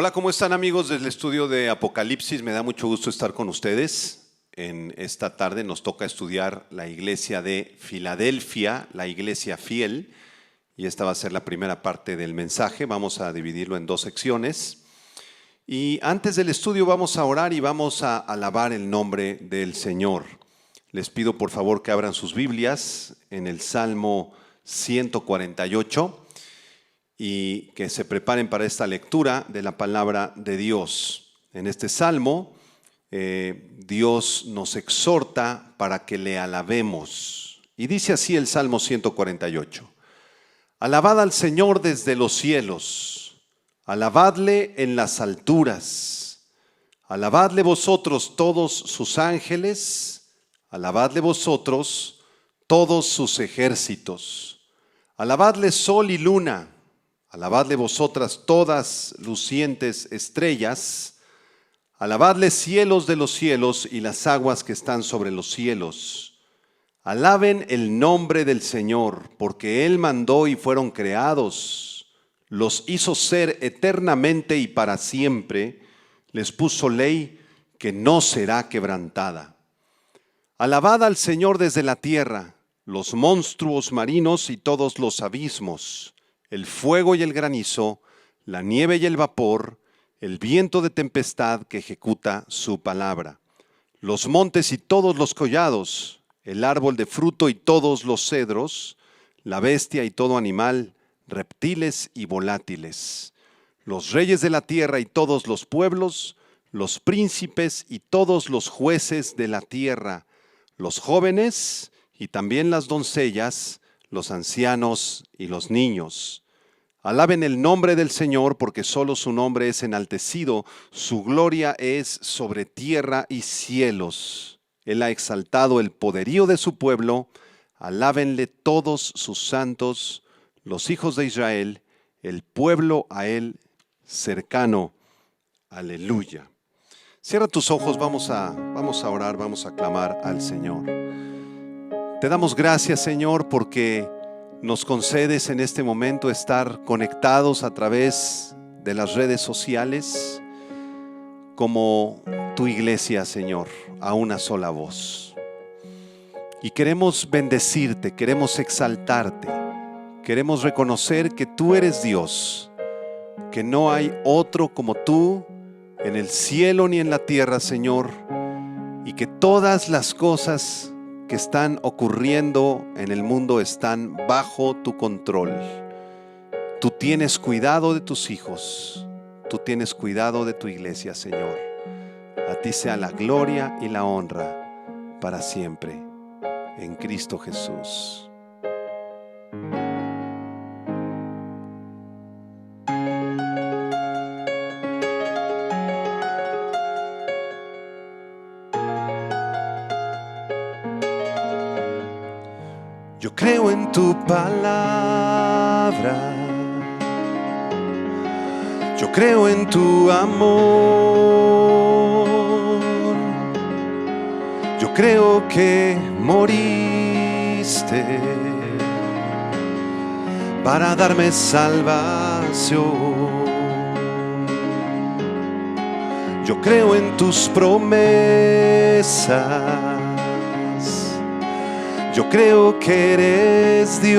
Hola, ¿cómo están amigos del estudio de Apocalipsis? Me da mucho gusto estar con ustedes. En esta tarde nos toca estudiar la iglesia de Filadelfia, la iglesia fiel, y esta va a ser la primera parte del mensaje. Vamos a dividirlo en dos secciones. Y antes del estudio vamos a orar y vamos a alabar el nombre del Señor. Les pido por favor que abran sus Biblias en el Salmo 148 y que se preparen para esta lectura de la palabra de Dios. En este Salmo, Dios nos exhorta para que le alabemos. Y dice así el Salmo 148. Alabad al Señor desde los cielos, alabadle en las alturas, alabadle vosotros todos sus ángeles, alabadle vosotros todos sus ejércitos, alabadle sol y luna, alabadle vosotras todas lucientes estrellas, alabadle cielos de los cielos y las aguas que están sobre los cielos. Alaben el nombre del Señor, porque Él mandó y fueron creados. Los hizo ser eternamente y para siempre. Les puso ley que no será quebrantada. Alabad al Señor desde la tierra, los monstruos marinos y todos los abismos, el fuego y el granizo, la nieve y el vapor, el viento de tempestad que ejecuta su palabra, los montes y todos los collados, el árbol de fruto y todos los cedros, la bestia y todo animal, reptiles y volátiles, los reyes de la tierra y todos los pueblos, los príncipes y todos los jueces de la tierra, los jóvenes y también las doncellas, los ancianos y los niños. Alaben el nombre del Señor, porque solo su nombre es enaltecido, su gloria es sobre tierra y cielos. Él ha exaltado el poderío de su pueblo, alábenle todos sus santos, los hijos de Israel, el pueblo a él cercano. Aleluya. Cierra tus ojos, vamos a orar, vamos a clamar al Señor. Te damos gracias, Señor, porque nos concedes en este momento estar conectados a través de las redes sociales como tu iglesia, Señor, a una sola voz. Y queremos bendecirte, queremos exaltarte, queremos reconocer que tú eres Dios, que no hay otro como tú en el cielo ni en la tierra, Señor, y que todas las cosas que están ocurriendo en el mundo están bajo tu control. Tú tienes cuidado de tus hijos, tú tienes cuidado de tu iglesia, Señor. A ti sea la gloria y la honra para siempre, en Cristo Jesús. Yo creo en tu palabra, yo creo en tu amor, yo creo que moriste para darme salvación. Yo creo en tus promesas. Yo creo que eres Dios,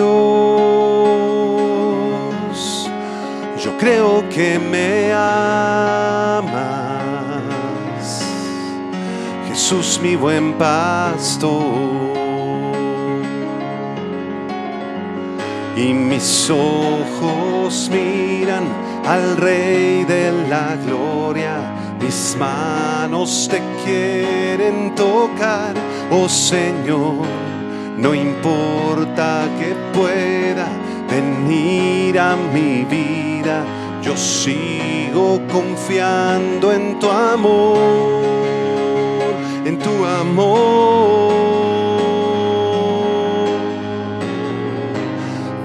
yo creo que me amas, Jesús mi buen pastor. Y mis ojos miran al Rey de la Gloria, mis manos te quieren tocar, oh Señor. No importa que pueda venir a mi vida, yo sigo confiando en tu amor, en tu amor.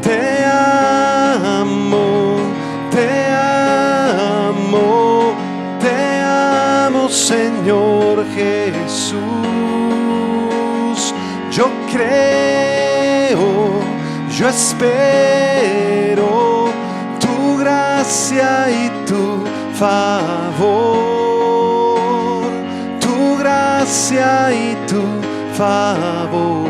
Te amo, te amo, te amo, Señor Jesús. Yo creo, yo espero tu gracia y tu favor, tu gracia y tu favor.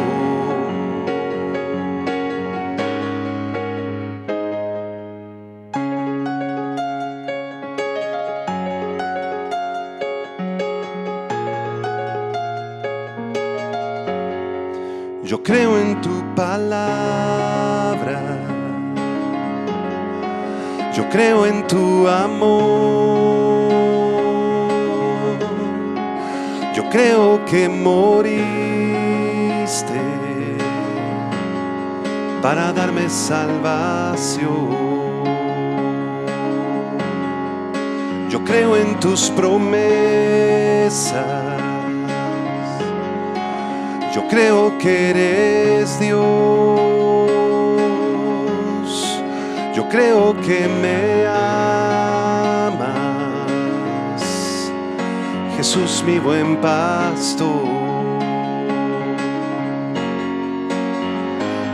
Yo creo en tu palabra, yo creo en tu amor, yo creo que moriste para darme salvación. Yo creo en tus promesas, yo creo que eres Dios, yo creo que me amas, Jesús mi buen pastor.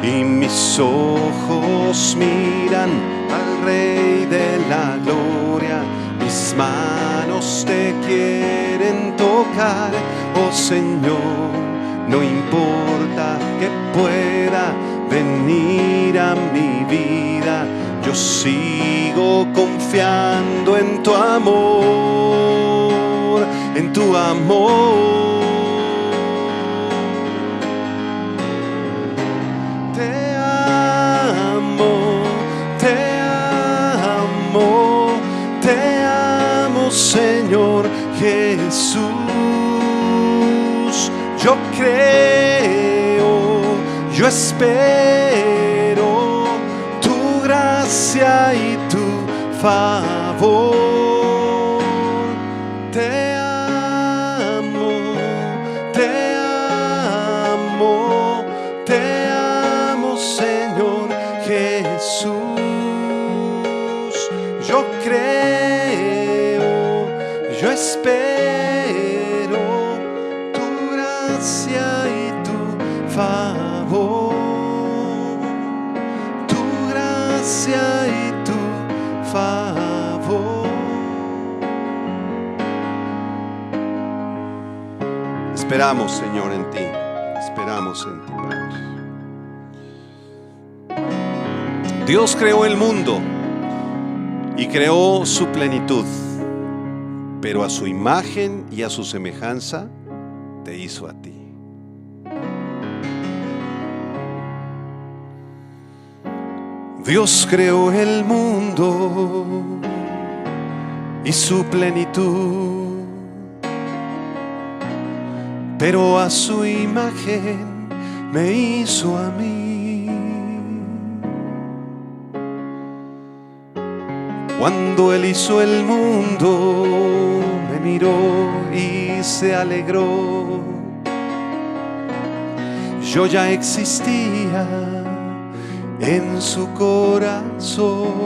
Y mis ojos miran al Rey de la gloria, mis manos te quieren tocar, oh Señor. No importa que pueda venir a mi vida, yo sigo confiando en tu amor, en tu amor. Te amo, te amo, te amo, Señor Jesús. Yo creo, yo espero tu gracia y tu favor. Te amo, te amo, te amo, Señor Jesús. Yo creo, yo espero y tu favor, tu gracia y tu favor. Esperamos, Señor, en ti, esperamos en ti, Padre. Dios creó el mundo y creó su plenitud, pero a su imagen y a su semejanza te hizo a ti. Dios creó el mundo y su plenitud, pero a su imagen me hizo a mí. Cuando Él hizo el mundo, me miró y se alegró. Yo ya existía en su corazón.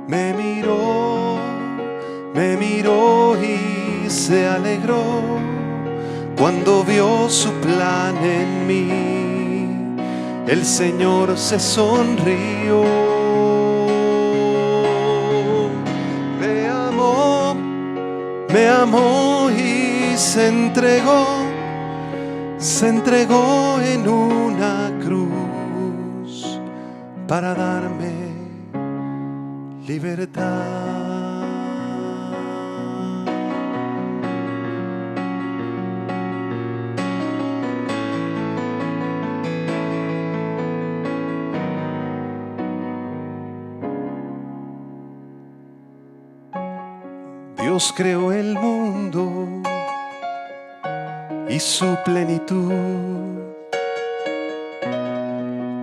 Me miró y se alegró cuando vio su plan en mí. El Señor se sonrió. Me amó y se entregó en una cruz para darme libertad. Dios creó el mundo y su plenitud,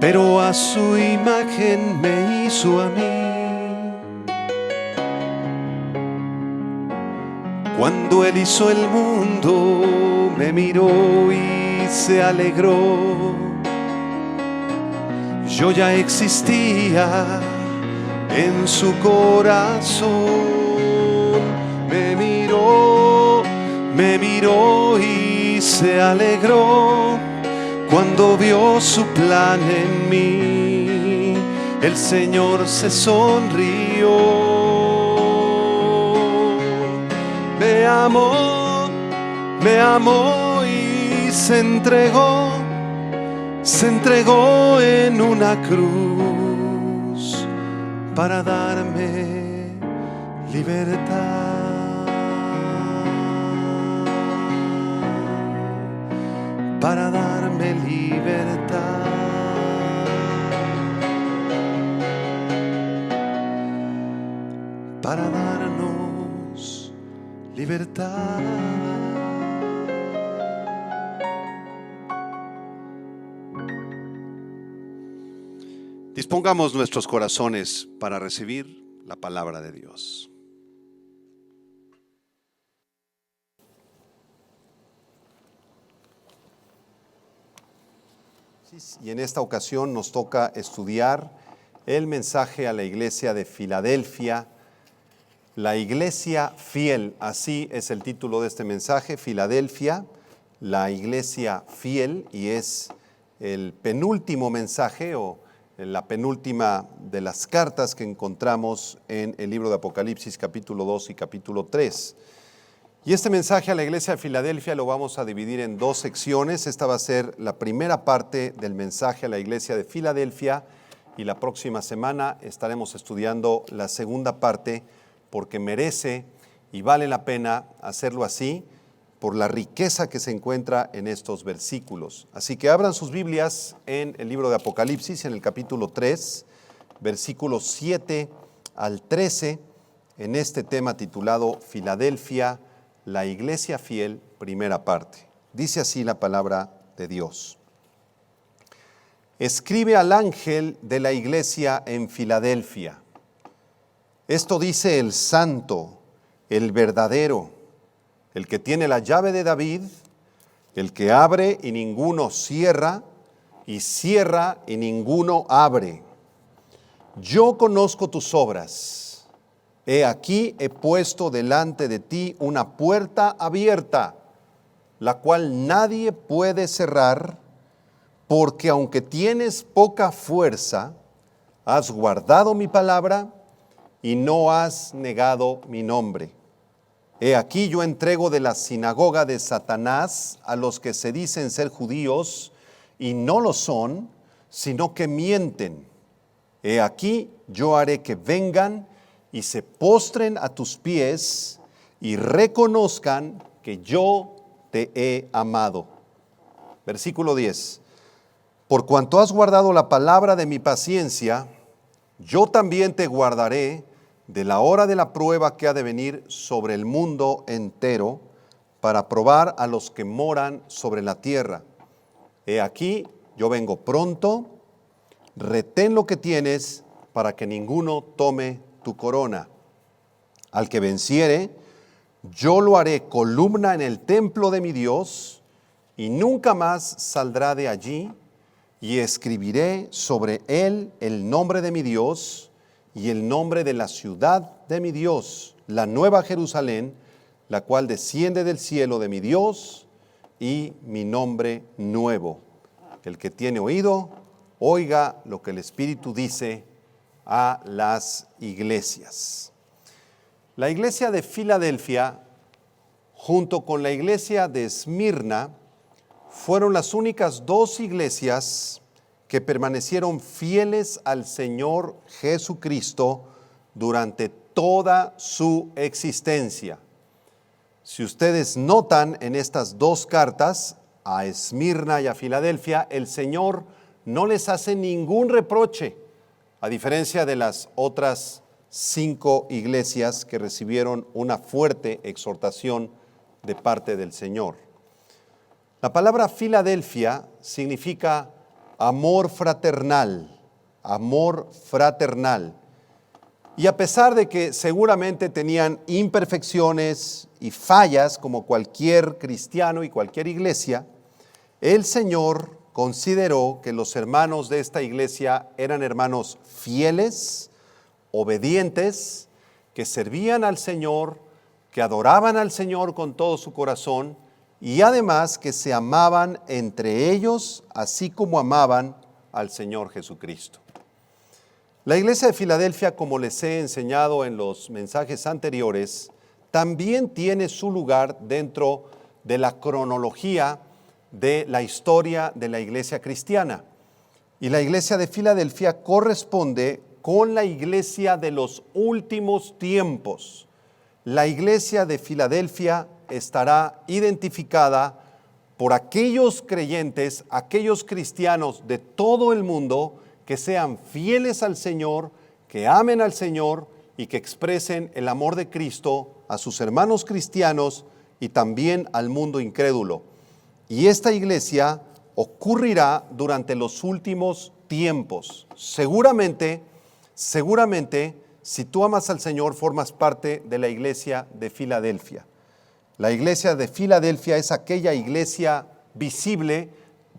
pero a su imagen me hizo a mí. Cuando Él hizo el mundo, me miró y se alegró. Yo ya existía en su corazón. Me miró y se alegró cuando vio su plan en mí. El Señor se sonrió. me amó y se entregó en una cruz para darme libertad, para darme libertad, para darnos libertad. Dispongamos nuestros corazones para recibir la palabra de Dios. Y en esta ocasión nos toca estudiar el mensaje a la iglesia de Filadelfia, la iglesia fiel. Así es el título de este mensaje, Filadelfia, la iglesia fiel, y es el penúltimo mensaje o la penúltima de las cartas que encontramos en el libro de Apocalipsis, capítulo 2 y capítulo 3. Y este mensaje a la iglesia de Filadelfia lo vamos a dividir en dos secciones. Esta va a ser la primera parte del mensaje a la iglesia de Filadelfia, y la próxima semana estaremos estudiando la segunda parte, porque merece y vale la pena hacerlo así por la riqueza que se encuentra en estos versículos. Así que abran sus Biblias en el libro de Apocalipsis, en el capítulo 3, versículos 7 al 13, en este tema titulado Filadelfia, la iglesia fiel, primera parte. Dice así la palabra de Dios. Escribe al ángel de la iglesia en Filadelfia. Esto dice el santo, el verdadero, el que tiene la llave de David, el que abre y ninguno cierra, y cierra y ninguno abre. Yo conozco tus obras. He aquí he puesto delante de ti una puerta abierta, la cual nadie puede cerrar, porque aunque tienes poca fuerza, has guardado mi palabra y no has negado mi nombre. He aquí yo entrego de la sinagoga de Satanás a los que se dicen ser judíos y no lo son, sino que mienten. He aquí yo haré que vengan y se postren a tus pies y reconozcan que yo te he amado. Versículo 10. Por cuanto has guardado la palabra de mi paciencia, yo también te guardaré de la hora de la prueba que ha de venir sobre el mundo entero, para probar a los que moran sobre la tierra. He aquí, yo vengo pronto, retén lo que tienes, para que ninguno tome tu corona. Al que venciere, yo lo haré columna en el templo de mi Dios, y nunca más saldrá de allí, y escribiré sobre él el nombre de mi Dios y el nombre de la ciudad de mi Dios, la nueva Jerusalén, la cual desciende del cielo de mi Dios, y mi nombre nuevo. El que tiene oído, oiga lo que el Espíritu dice a las iglesias. La iglesia de Filadelfia, junto con la iglesia de Esmirna, fueron las únicas dos iglesias que permanecieron fieles al Señor Jesucristo durante toda su existencia. Si ustedes notan en estas dos cartas, a Esmirna y a Filadelfia, el Señor no les hace ningún reproche, a diferencia de las otras 5 iglesias que recibieron una fuerte exhortación de parte del Señor. La palabra Filadelfia significa amor fraternal, amor fraternal. Y a pesar de que seguramente tenían imperfecciones y fallas como cualquier cristiano y cualquier iglesia, el Señor consideró que los hermanos de esta iglesia eran hermanos fieles, obedientes, que servían al Señor, que adoraban al Señor con todo su corazón, y además que se amaban entre ellos, así como amaban al Señor Jesucristo. La iglesia de Filadelfia, como les he enseñado en los mensajes anteriores, también tiene su lugar dentro de la cronología de la historia de la iglesia cristiana. Y la iglesia de Filadelfia corresponde con la iglesia de los últimos tiempos. La iglesia de Filadelfia estará identificada por aquellos creyentes, aquellos cristianos de todo el mundo que sean fieles al Señor, que amen al Señor y que expresen el amor de Cristo a sus hermanos cristianos y también al mundo incrédulo. Y esta iglesia ocurrirá durante los últimos tiempos. Seguramente, si tú amas al Señor, formas parte de la iglesia de Filadelfia. La iglesia de Filadelfia es aquella iglesia visible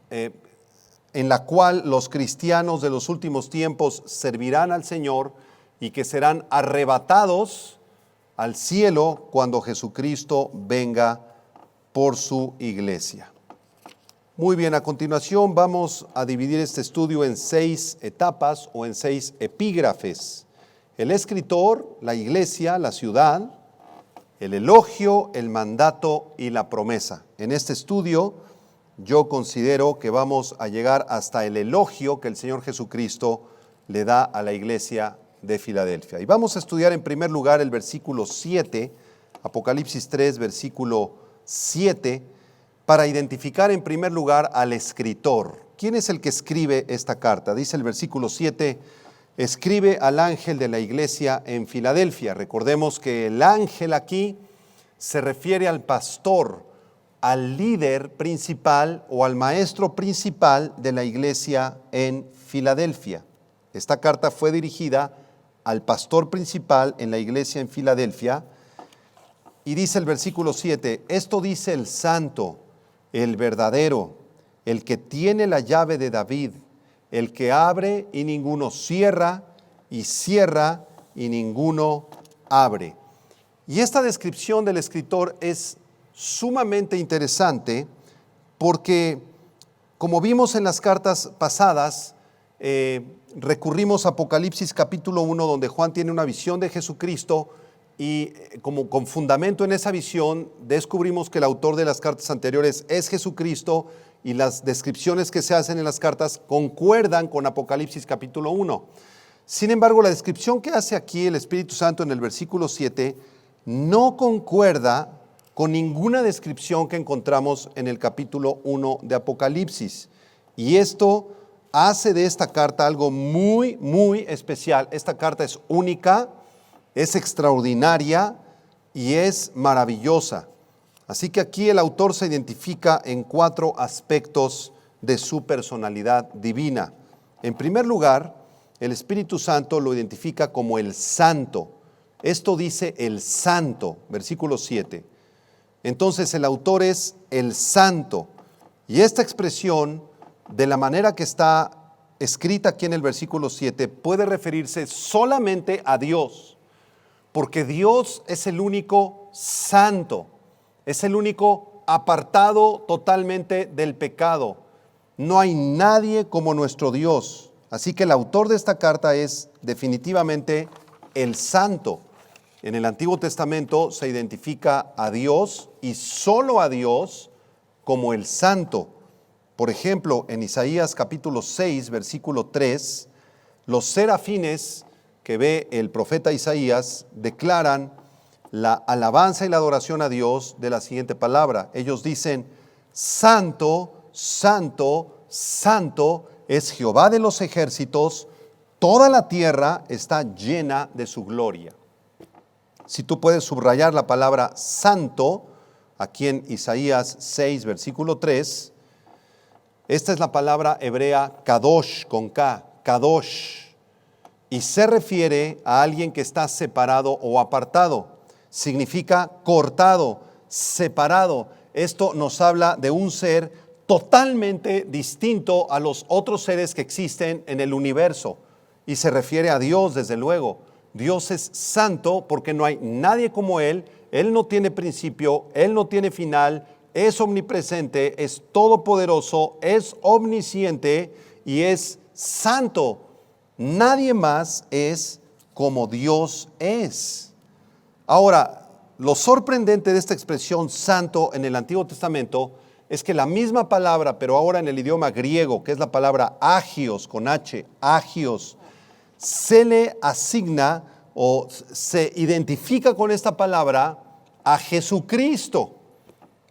en la cual los cristianos de los últimos tiempos servirán al Señor y que serán arrebatados al cielo cuando Jesucristo venga por su iglesia. Muy bien, a continuación vamos a dividir este estudio en 6 etapas o en 6 epígrafes. El escritor, la iglesia, la ciudad, el elogio, el mandato y la promesa. En este estudio yo considero que vamos a llegar hasta el elogio que el Señor Jesucristo le da a la iglesia de Filadelfia. Y vamos a estudiar en primer lugar el versículo 7, Apocalipsis 3, versículo 7, para identificar en primer lugar al escritor. ¿Quién es el que escribe esta carta? Dice el versículo 7, escribe al ángel de la iglesia en Filadelfia. Recordemos que el ángel aquí se refiere al pastor, al líder principal o al maestro principal de la iglesia en Filadelfia. Esta carta fue dirigida al pastor principal en la iglesia en Filadelfia y dice el versículo 7, esto dice el santo, el verdadero, el que tiene la llave de David, el que abre y ninguno cierra, y cierra y ninguno abre. Y esta descripción del escritor es sumamente interesante porque, como vimos en las cartas pasadas, recurrimos a Apocalipsis capítulo 1, donde Juan tiene una visión de Jesucristo y como con fundamento en esa visión descubrimos que el autor de las cartas anteriores es Jesucristo y las descripciones que se hacen en las cartas concuerdan con Apocalipsis capítulo 1. Sin embargo, la descripción que hace aquí el Espíritu Santo en el versículo 7 no concuerda con ninguna descripción que encontramos en el capítulo 1 de Apocalipsis. Y esto hace de esta carta algo muy, muy especial. Esta carta es única, es extraordinaria y es maravillosa. Así que aquí el autor se identifica en 4 aspectos de su personalidad divina. En primer lugar, el Espíritu Santo lo identifica como el santo. Esto dice el santo, versículo 7. Entonces el autor es el santo. Y esta expresión, de la manera que está escrita aquí en el versículo 7, puede referirse solamente a Dios, porque Dios es el único santo, es el único apartado totalmente del pecado. No hay nadie como nuestro Dios. Así que el autor de esta carta es definitivamente el santo. En el Antiguo Testamento se identifica a Dios y solo a Dios como el santo. Por ejemplo, en Isaías capítulo 6, versículo 3, los serafines que ve el profeta Isaías declaran la alabanza y la adoración a Dios de la siguiente palabra. Ellos dicen, santo, santo, santo es Jehová de los ejércitos, toda la tierra está llena de su gloria. Si tú puedes subrayar la palabra santo, aquí en Isaías 6, versículo 3, esta es la palabra hebrea kadosh, con K, kadosh, y se refiere a alguien que está separado o apartado. Significa cortado, separado. Esto nos habla de un ser totalmente distinto a los otros seres que existen en el universo. Y se refiere a Dios, desde luego. Dios es santo porque no hay nadie como Él. Él no tiene principio, Él no tiene final, es omnipresente, es todopoderoso, es omnisciente y es santo. Nadie más es como Dios es. Ahora, lo sorprendente de esta expresión santo en el Antiguo Testamento es que la misma palabra, pero ahora en el idioma griego, que es la palabra agios, con H, agios, se le asigna o se identifica con esta palabra a Jesucristo.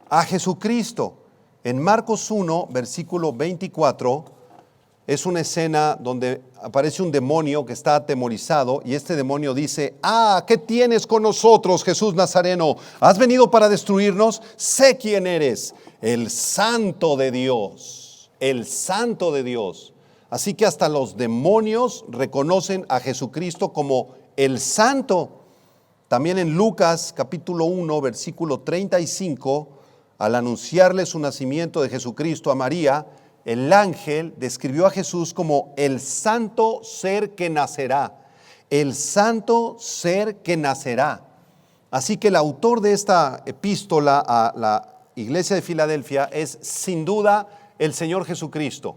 A Jesucristo. En Marcos 1, versículo 24, es una escena donde aparece un demonio que está atemorizado y este demonio dice: ¿qué tienes con nosotros, Jesús Nazareno? ¿Has venido para destruirnos? Sé quién eres, el Santo de Dios, el Santo de Dios. Así que hasta los demonios reconocen a Jesucristo como el Santo. También en Lucas capítulo 1, versículo 35, al anunciarle su nacimiento de Jesucristo a María, el ángel describió a Jesús como el santo ser que nacerá, el santo ser que nacerá. Así que el autor de esta epístola a la iglesia de Filadelfia es sin duda el Señor Jesucristo.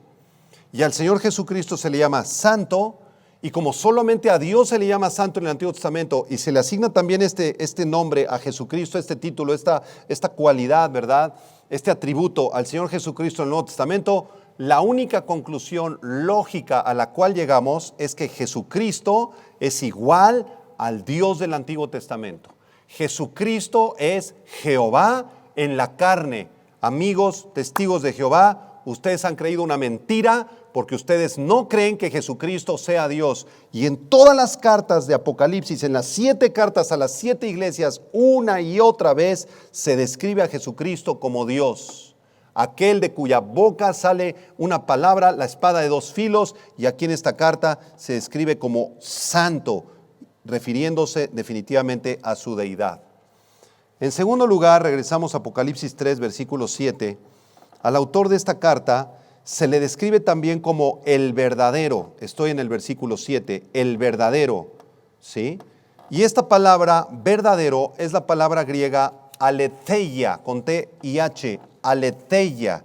Y al Señor Jesucristo se le llama santo, y como solamente a Dios se le llama santo en el Antiguo Testamento, y se le asigna también este nombre a Jesucristo, este título, esta cualidad, ¿verdad? Este atributo al Señor Jesucristo en el Nuevo Testamento, la única conclusión lógica a la cual llegamos es que Jesucristo es igual al Dios del Antiguo Testamento. Jesucristo es Jehová en la carne. Amigos, testigos de Jehová, ustedes han creído una mentira porque ustedes no creen que Jesucristo sea Dios. Y en todas las cartas de Apocalipsis, en las 7 cartas a las 7 iglesias, una y otra vez se describe a Jesucristo como Dios. Aquel de cuya boca sale una palabra, la espada de 2 filos, y aquí en esta carta se describe como santo, refiriéndose definitivamente a su deidad. En segundo lugar, regresamos a Apocalipsis 3, versículo 7. Al autor de esta carta se le describe también como el verdadero. Estoy en el versículo 7, el verdadero, ¿sí? Y esta palabra verdadero es la palabra griega aletheia, con T y H, aletheia,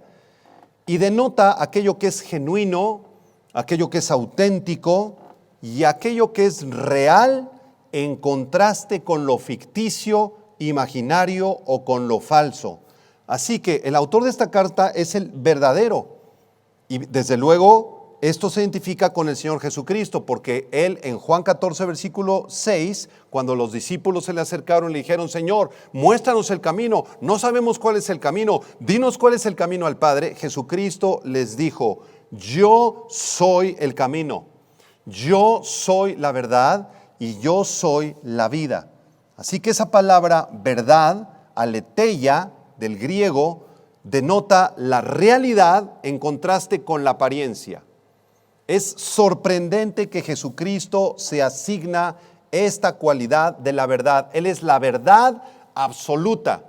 y denota aquello que es genuino, aquello que es auténtico y aquello que es real en contraste con lo ficticio, imaginario o con lo falso. Así que el autor de esta carta es el verdadero. Y desde luego esto se identifica con el Señor Jesucristo, porque Él en Juan 14, versículo 6, cuando los discípulos se le acercaron y le dijeron: Señor, muéstranos el camino, no sabemos cuál es el camino, dinos cuál es el camino al Padre. Jesucristo les dijo: yo soy el camino, yo soy la verdad y yo soy la vida. Así que esa palabra verdad, aletheia, del griego, denota la realidad en contraste con la apariencia. Es sorprendente que Jesucristo se asigna esta cualidad de la verdad. Él es la verdad absoluta.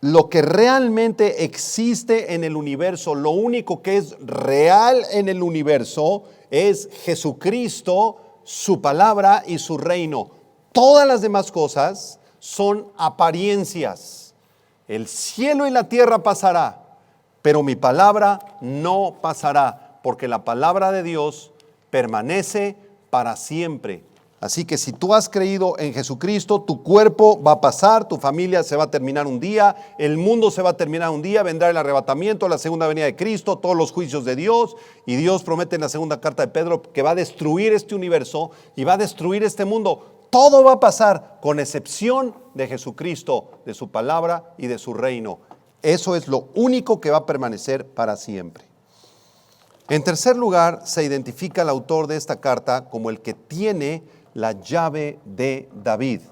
Lo que realmente existe en el universo, lo único que es real en el universo es Jesucristo, su palabra y su reino. Todas las demás cosas son apariencias. El cielo y la tierra pasará, pero mi palabra no pasará, porque la palabra de Dios permanece para siempre. Así que si tú has creído en Jesucristo, tu cuerpo va a pasar, tu familia se va a terminar un día, el mundo se va a terminar un día, vendrá el arrebatamiento, la segunda venida de Cristo, todos los juicios de Dios, y Dios promete en la segunda carta de Pedro que va a destruir este universo y va a destruir este mundo. Todo va a pasar con excepción de Jesucristo, de su palabra y de su reino. Eso es lo único que va a permanecer para siempre. En tercer lugar, se identifica al autor de esta carta como el que tiene la llave de David.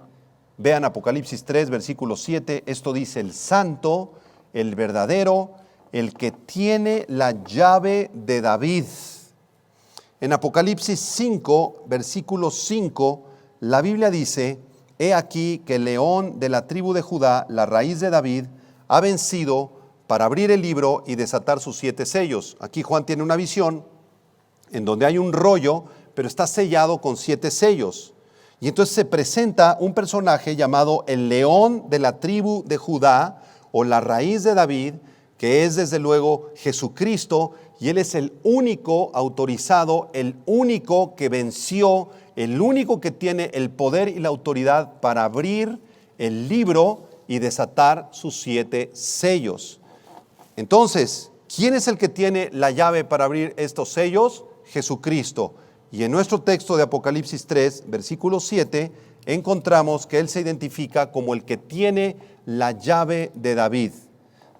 Vean Apocalipsis 3, versículo 7, esto dice: el santo, el verdadero, el que tiene la llave de David. En Apocalipsis 5, versículo 5, la Biblia dice: he aquí que el león de la tribu de Judá, la raíz de David, ha vencido para abrir el libro y desatar sus 7 sellos. Aquí Juan tiene una visión en donde hay un rollo, pero está sellado con 7 sellos. Y entonces se presenta un personaje llamado el león de la tribu de Judá, o la raíz de David, que es desde luego Jesucristo, y Él es el único autorizado, el único que venció, el único que tiene el poder y la autoridad para abrir el libro y desatar sus 7 sellos. Entonces, ¿quién es el que tiene la llave para abrir estos sellos? Jesucristo. Y en nuestro texto de Apocalipsis 3, versículo 7, encontramos que Él se identifica como el que tiene la llave de David.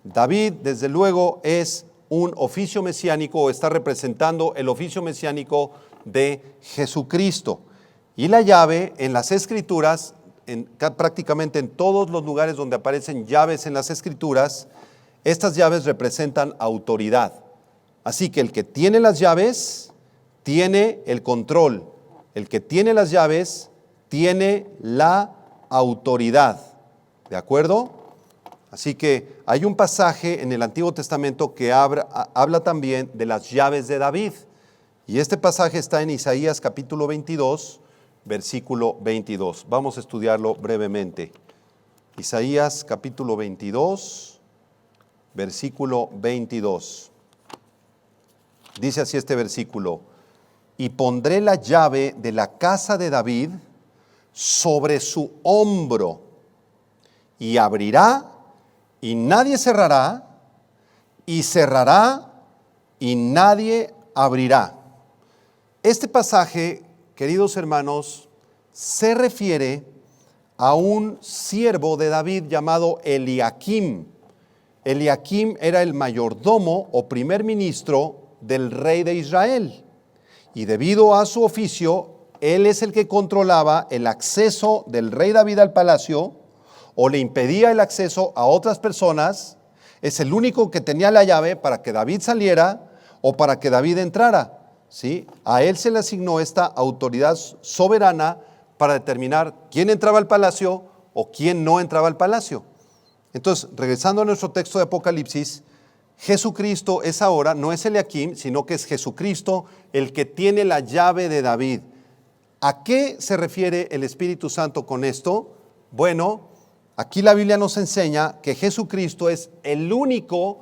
David, desde luego, es un oficio mesiánico o está representando el oficio mesiánico de Jesucristo. Y la llave en las Escrituras, prácticamente en todos los lugares donde aparecen llaves en las Escrituras, estas llaves representan autoridad. Así que el que tiene las llaves tiene el control. El que tiene las llaves tiene la autoridad. ¿De acuerdo? Así que hay un pasaje en el Antiguo Testamento que habla también de las llaves de David. Y este pasaje está en Isaías capítulo 22, versículo 22. Vamos a estudiarlo brevemente. Isaías capítulo 22, versículo 22. Dice así este versículo: y pondré la llave de la casa de David sobre su hombro, y abrirá, y nadie cerrará, y cerrará, y nadie abrirá. Este pasaje, queridos hermanos, se refiere a un siervo de David llamado Eliaquim. Eliaquim era el mayordomo o primer ministro del rey de Israel. Y debido a su oficio, él es el que controlaba el acceso del rey David al palacio, o le impedía el acceso a otras personas. Es el único que tenía la llave para que David saliera o para que David entrara. ¿Sí? A él se le asignó esta autoridad soberana para determinar quién entraba al palacio o quién no entraba al palacio. Entonces, regresando a nuestro texto de Apocalipsis, Jesucristo es ahora, no es Eliaquim, sino que es Jesucristo el que tiene la llave de David. ¿A qué se refiere el Espíritu Santo con esto? Bueno, aquí la Biblia nos enseña que Jesucristo es el único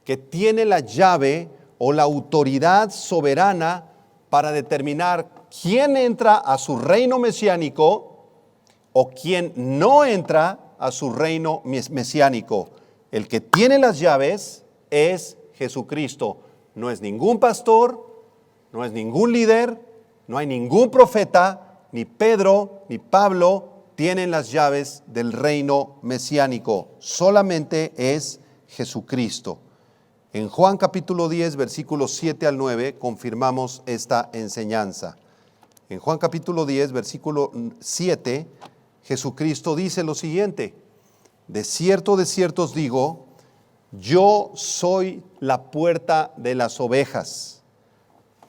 que tiene la llave o la autoridad soberana para determinar quién entra a su reino mesiánico o quién no entra a su reino mesiánico. El que tiene las llaves es Jesucristo. No es ningún pastor, no es ningún líder, no hay ningún profeta, ni Pedro, ni Pablo tienen las llaves del reino mesiánico. Solamente es Jesucristo. En Juan capítulo 10, versículos 7 al 9, confirmamos esta enseñanza. En Juan capítulo 10, versículo 7, Jesucristo dice lo siguiente: de cierto os digo, yo soy la puerta de las ovejas.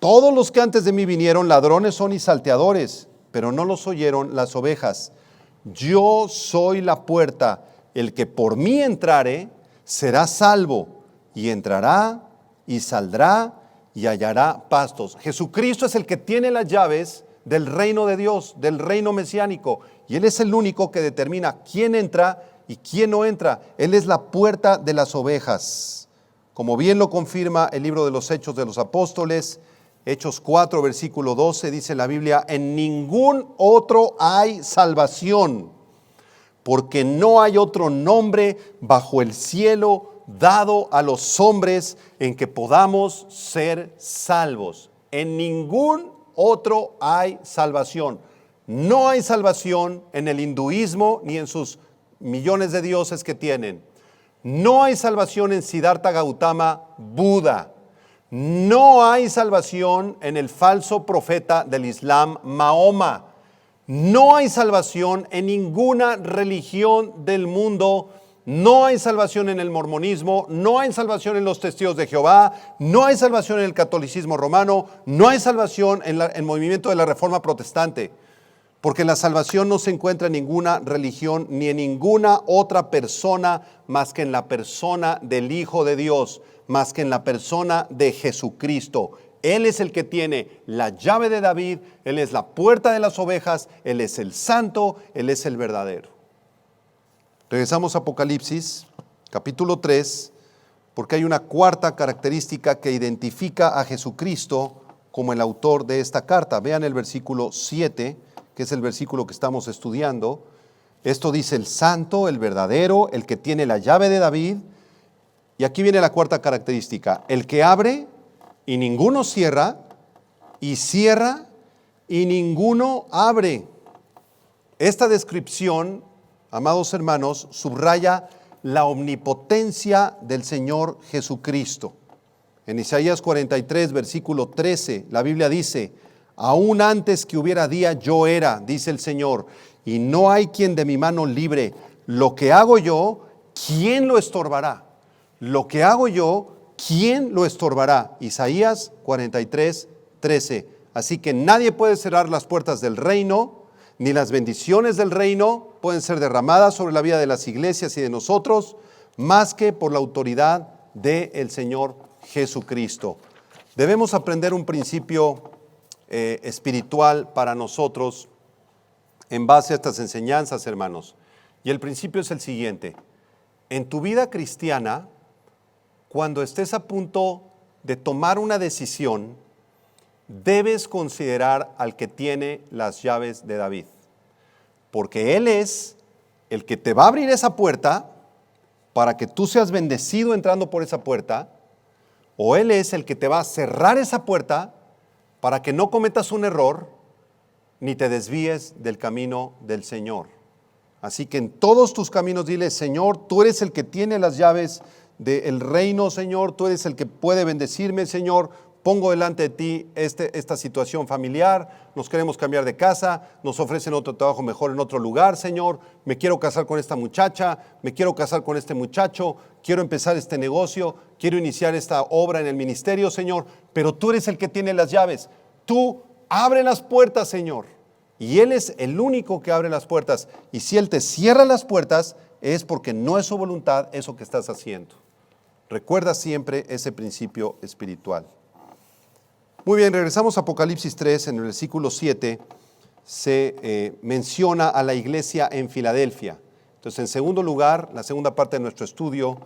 Todos los que antes de mí vinieron, ladrones son y salteadores, pero no los oyeron las ovejas. Yo soy la puerta, el que por mí entrare será salvo, y entrará y saldrá y hallará pastos. Jesucristo es el que tiene las llaves del reino de Dios, del reino mesiánico, y Él es el único que determina quién entra y quién no entra. Él es la puerta de las ovejas. Como bien lo confirma el libro de los Hechos de los Apóstoles, Hechos 4, versículo 12, dice la Biblia: en ningún otro hay salvación, porque no hay otro nombre bajo el cielo dado a los hombres en que podamos ser salvos. En ningún otro hay salvación. No hay salvación en el hinduismo ni en sus millones de dioses que tienen. No hay salvación en Siddhartha Gautama, Buda. No hay salvación en el falso profeta del Islam, Mahoma. No hay salvación en ninguna religión del mundo. No hay salvación en el mormonismo, no hay salvación en los testigos de Jehová, no hay salvación en el catolicismo romano, no hay salvación en el movimiento de la Reforma Protestante, porque la salvación no se encuentra en ninguna religión ni en ninguna otra persona más que en la persona del Hijo de Dios, más que en la persona de Jesucristo. Él es el que tiene la llave de David, Él es la puerta de las ovejas, Él es el santo, Él es el verdadero. Regresamos a Apocalipsis, capítulo 3, porque hay una cuarta característica que identifica a Jesucristo como el autor de esta carta. Vean el versículo 7, que es el versículo que estamos estudiando. Esto dice el santo, el verdadero, el que tiene la llave de David. Y aquí viene la cuarta característica: el que abre y ninguno cierra, y cierra y ninguno abre. Esta descripción, amados hermanos, subraya la omnipotencia del Señor Jesucristo. En Isaías 43, versículo 13, la Biblia dice: aún antes que hubiera día yo era, dice el Señor, y no hay quien de mi mano libre. Lo que hago yo, ¿quién lo estorbará? Lo que hago yo, ¿quién lo estorbará? Isaías 43, 13. Así que nadie puede cerrar las puertas del reino, ni las bendiciones del reino pueden ser derramadas sobre la vida de las iglesias y de nosotros, más que por la autoridad del Señor Jesucristo. Debemos aprender un principio espiritual para nosotros en base a estas enseñanzas, hermanos. Y el principio es el siguiente: en tu vida cristiana, cuando estés a punto de tomar una decisión, debes considerar al que tiene las llaves de David, porque Él es el que te va a abrir esa puerta para que tú seas bendecido entrando por esa puerta, o Él es el que te va a cerrar esa puerta para que no cometas un error ni te desvíes del camino del Señor. Así que en todos tus caminos dile: Señor, tú eres el que tiene las llaves del reino, Señor, tú eres el que puede bendecirme, Señor. Pongo delante de ti esta situación familiar, nos queremos cambiar de casa, nos ofrecen otro trabajo mejor en otro lugar, Señor. Me quiero casar con esta muchacha, me quiero casar con este muchacho, quiero empezar este negocio, quiero iniciar esta obra en el ministerio, Señor. Pero tú eres el que tiene las llaves. Tú abre las puertas, Señor. Y Él es el único que abre las puertas. Y si Él te cierra las puertas, es porque no es su voluntad eso que estás haciendo. Recuerda siempre ese principio espiritual. Muy bien, regresamos a Apocalipsis 3, en el versículo 7, se menciona a la iglesia en Filadelfia. Entonces, en segundo lugar, la segunda parte de nuestro estudio,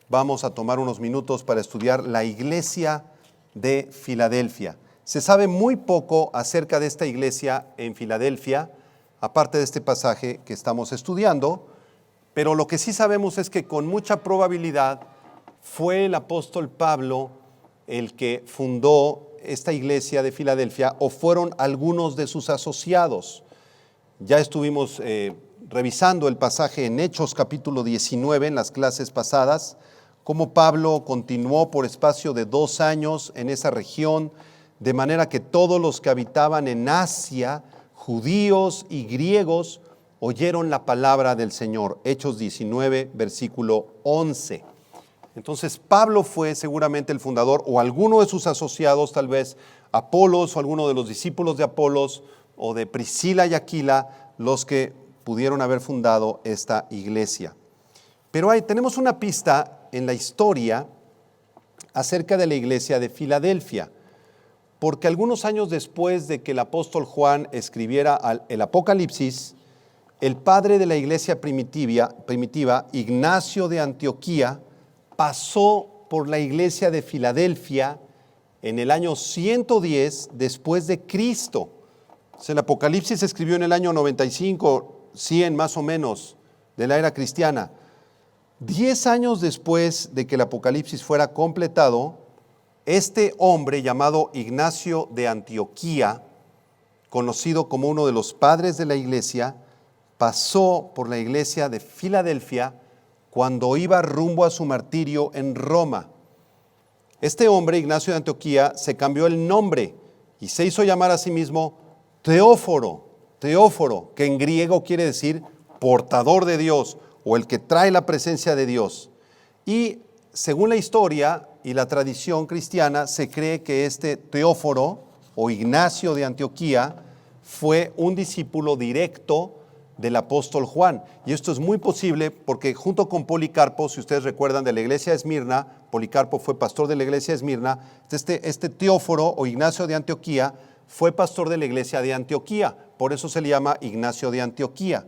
vamos a tomar unos minutos para estudiar la iglesia de Filadelfia. Se sabe muy poco acerca de esta iglesia en Filadelfia, aparte de este pasaje que estamos estudiando, pero lo que sí sabemos es que con mucha probabilidad fue el apóstol Pablo el que fundó esta iglesia de Filadelfia, o fueron algunos de sus asociados. Ya estuvimos revisando el pasaje en Hechos capítulo 19 en las clases pasadas, cómo Pablo continuó por espacio de 2 años en esa región, de manera que todos los que habitaban en Asia, judíos y griegos, oyeron la palabra del Señor. Hechos 19, versículo 11. Entonces Pablo fue seguramente el fundador, o alguno de sus asociados, tal vez Apolos o alguno de los discípulos de Apolos o de Priscila y Aquila, los que pudieron haber fundado esta iglesia. Pero tenemos una pista en la historia acerca de la iglesia de Filadelfia, porque algunos años después de que el apóstol Juan escribiera el Apocalipsis, el padre de la iglesia primitiva, Ignacio de Antioquía, pasó por la iglesia de Filadelfia en el año 110 después de Cristo. El Apocalipsis se escribió en el año 95, 100 más o menos de la era cristiana. 10 años después de que el Apocalipsis fuera completado, este hombre llamado Ignacio de Antioquía, conocido como uno de los padres de la iglesia, pasó por la iglesia de Filadelfia cuando iba rumbo a su martirio en Roma. Este hombre, Ignacio de Antioquía, se cambió el nombre y se hizo llamar a sí mismo Teóforo, que en griego quiere decir portador de Dios, o el que trae la presencia de Dios. Y según la historia y la tradición cristiana, se cree que este Teóforo o Ignacio de Antioquía fue un discípulo directo del apóstol Juan. Y esto es muy posible porque junto con Policarpo, si ustedes recuerdan de la iglesia de Esmirna, Policarpo fue pastor de la iglesia de Esmirna, este Teóforo o Ignacio de Antioquía fue pastor de la iglesia de Antioquía, por eso se le llama Ignacio de Antioquía.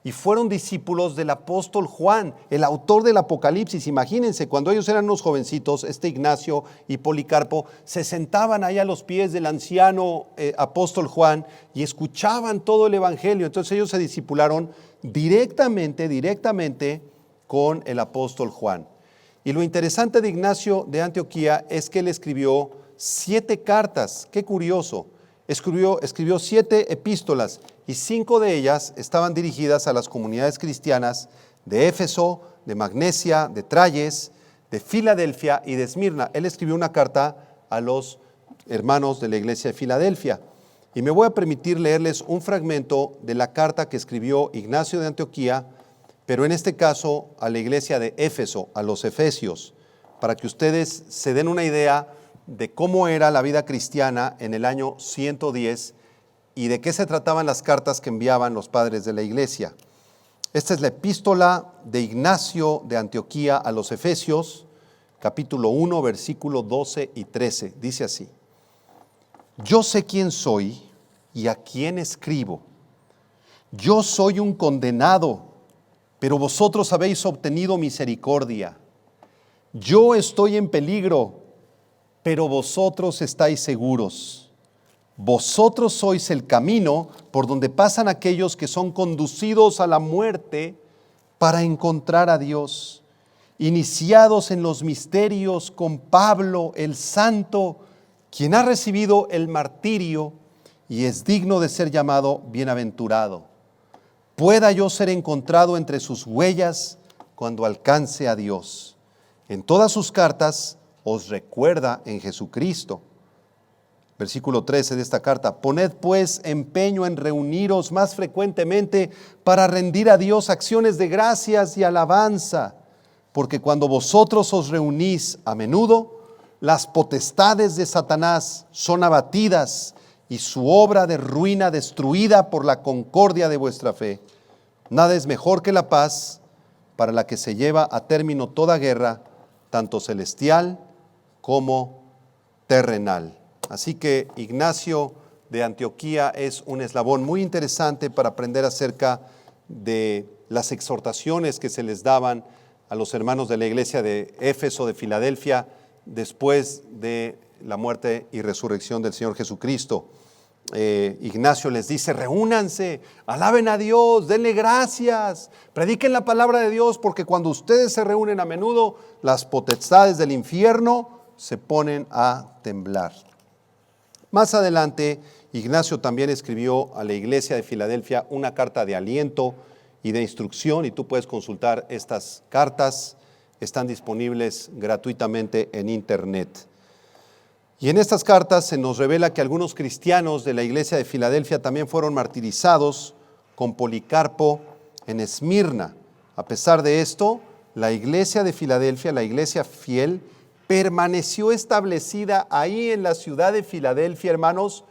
y fueron discípulos del apóstol Juan, el autor del Apocalipsis. Imagínense, cuando ellos eran unos jovencitos, Ignacio y Policarpo se sentaban ahí a los pies del anciano apóstol Juan y escuchaban todo el evangelio. Entonces ellos se discipularon directamente con el apóstol Juan. Y lo interesante de Ignacio de Antioquía es que él escribió 7 cartas. Qué curioso. Escribió 7 epístolas y 5 de ellas estaban dirigidas a las comunidades cristianas de Éfeso, de Magnesia, de Trayes, de Filadelfia y de Esmirna. Él escribió una carta a los hermanos de la iglesia de Filadelfia. Y me voy a permitir leerles un fragmento de la carta que escribió Ignacio de Antioquía, pero en este caso a la iglesia de Éfeso, a los efesios, para que ustedes se den una idea de cómo era la vida cristiana en el año 110 y de qué se trataban las cartas que enviaban los padres de la iglesia. Esta es la epístola de Ignacio de Antioquía a los Efesios, capítulo 1, versículos 12 y 13. Dice así: yo sé quién soy y a quién escribo. Yo soy un condenado, pero vosotros habéis obtenido misericordia. Yo estoy en peligro, pero vosotros estáis seguros. Vosotros sois el camino por donde pasan aquellos que son conducidos a la muerte para encontrar a Dios, iniciados en los misterios con Pablo el santo, quien ha recibido el martirio y es digno de ser llamado bienaventurado. Pueda yo ser encontrado entre sus huellas cuando alcance a Dios. En todas sus cartas os recuerda en Jesucristo. Versículo 13 de esta carta: poned pues empeño en reuniros más frecuentemente para rendir a Dios acciones de gracias y alabanza, porque cuando vosotros os reunís a menudo, las potestades de Satanás son abatidas y su obra de ruina destruida por la concordia de vuestra fe. Nada es mejor que la paz, para la que se lleva a término toda guerra, tanto celestial como terrenal. Así que Ignacio de Antioquía es un eslabón muy interesante para aprender acerca de las exhortaciones que se les daban a los hermanos de la iglesia de Éfeso, de Filadelfia, después de la muerte y resurrección del Señor Jesucristo. Ignacio les dice: reúnanse, alaben a Dios, denle gracias, prediquen la palabra de Dios, porque cuando ustedes se reúnen a menudo, las potestades del infierno se ponen a temblar. Más adelante, Ignacio también escribió a la iglesia de Filadelfia una carta de aliento y de instrucción, y tú puedes consultar estas cartas, están disponibles gratuitamente en internet. Y en estas cartas se nos revela que algunos cristianos de la iglesia de Filadelfia también fueron martirizados con Policarpo en Esmirna. A pesar de esto, la iglesia de Filadelfia, la iglesia fiel, permaneció establecida ahí en la ciudad de Filadelfia, hermanos,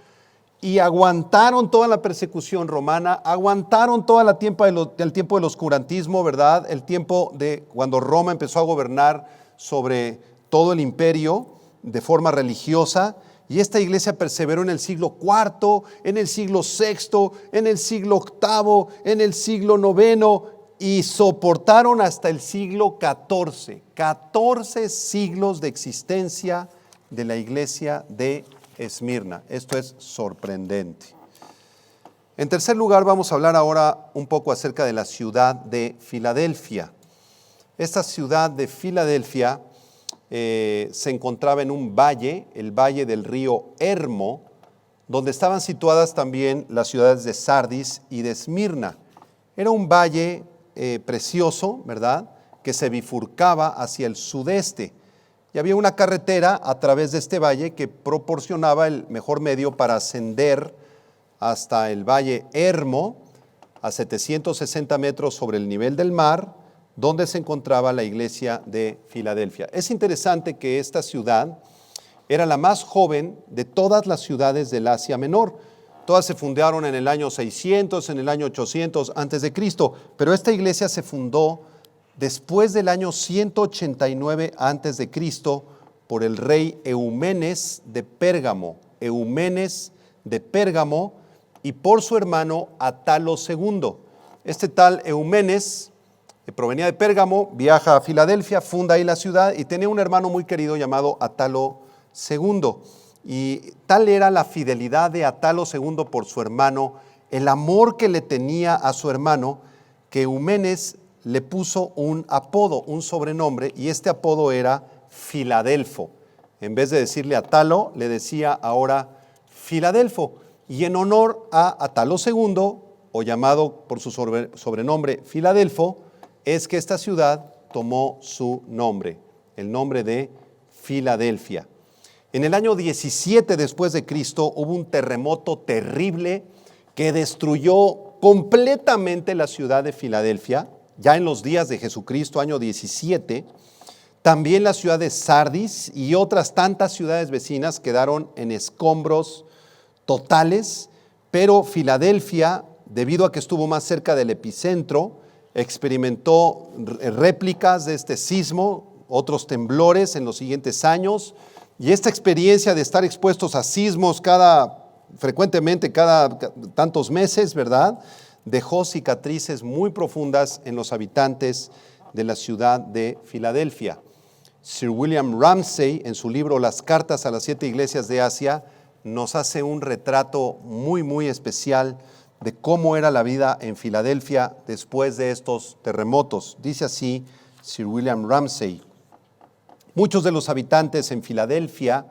y aguantaron toda la persecución romana, aguantaron todo el tiempo del oscurantismo, ¿verdad? El tiempo de cuando Roma empezó a gobernar sobre todo el imperio de forma religiosa, y esta iglesia perseveró en el siglo IV, en el siglo VI, en el siglo VIII, en el siglo IX, y soportaron hasta el siglo XIV, 14 siglos de existencia de la iglesia de Esmirna. Esto es sorprendente. En tercer lugar, vamos a hablar ahora un poco acerca de la ciudad de Filadelfia. Esta ciudad de Filadelfia se encontraba en un valle, el valle del río Hermo, donde estaban situadas también las ciudades de Sardis y de Esmirna. Era un valle precioso, ¿verdad?, que se bifurcaba hacia el sudeste. Y había una carretera a través de este valle que proporcionaba el mejor medio para ascender hasta el valle Hermo, a 760 metros sobre el nivel del mar, donde se encontraba la iglesia de Filadelfia. Es interesante que esta ciudad era la más joven de todas las ciudades del Asia Menor. Todas se fundaron en el año 600, en el año 800 antes de Cristo, pero esta iglesia se fundó después del año 189 antes de Cristo por el rey Eumenes de Pérgamo, y por su hermano Atalo II. Este tal Eumenes, que provenía de Pérgamo, viaja a Filadelfia, funda ahí la ciudad y tenía un hermano muy querido llamado Atalo II. Y tal era la fidelidad de Atalo II por su hermano, el amor que le tenía a su hermano, que Eumenes le puso un apodo, un sobrenombre, y este apodo era Filadelfo. En vez de decirle Atalo, le decía ahora Filadelfo. Y en honor a Atalo II, o llamado por su sobrenombre Filadelfo, es que esta ciudad tomó su nombre, el nombre de Filadelfia. En el año 17 después de Cristo hubo un terremoto terrible que destruyó completamente la ciudad de Filadelfia, ya en los días de Jesucristo, año 17. También la ciudad de Sardis y otras tantas ciudades vecinas quedaron en escombros totales, pero Filadelfia, debido a que estuvo más cerca del epicentro, experimentó réplicas de este sismo, otros temblores en los siguientes años, y esta experiencia de estar expuestos a sismos frecuentemente cada tantos meses, ¿verdad?, dejó cicatrices muy profundas en los habitantes de la ciudad de Filadelfia. Sir William Ramsay, en su libro Las cartas a las 7 iglesias de Asia, nos hace un retrato muy, muy especial de cómo era la vida en Filadelfia después de estos terremotos. Dice así Sir William Ramsay: muchos de los habitantes en Filadelfia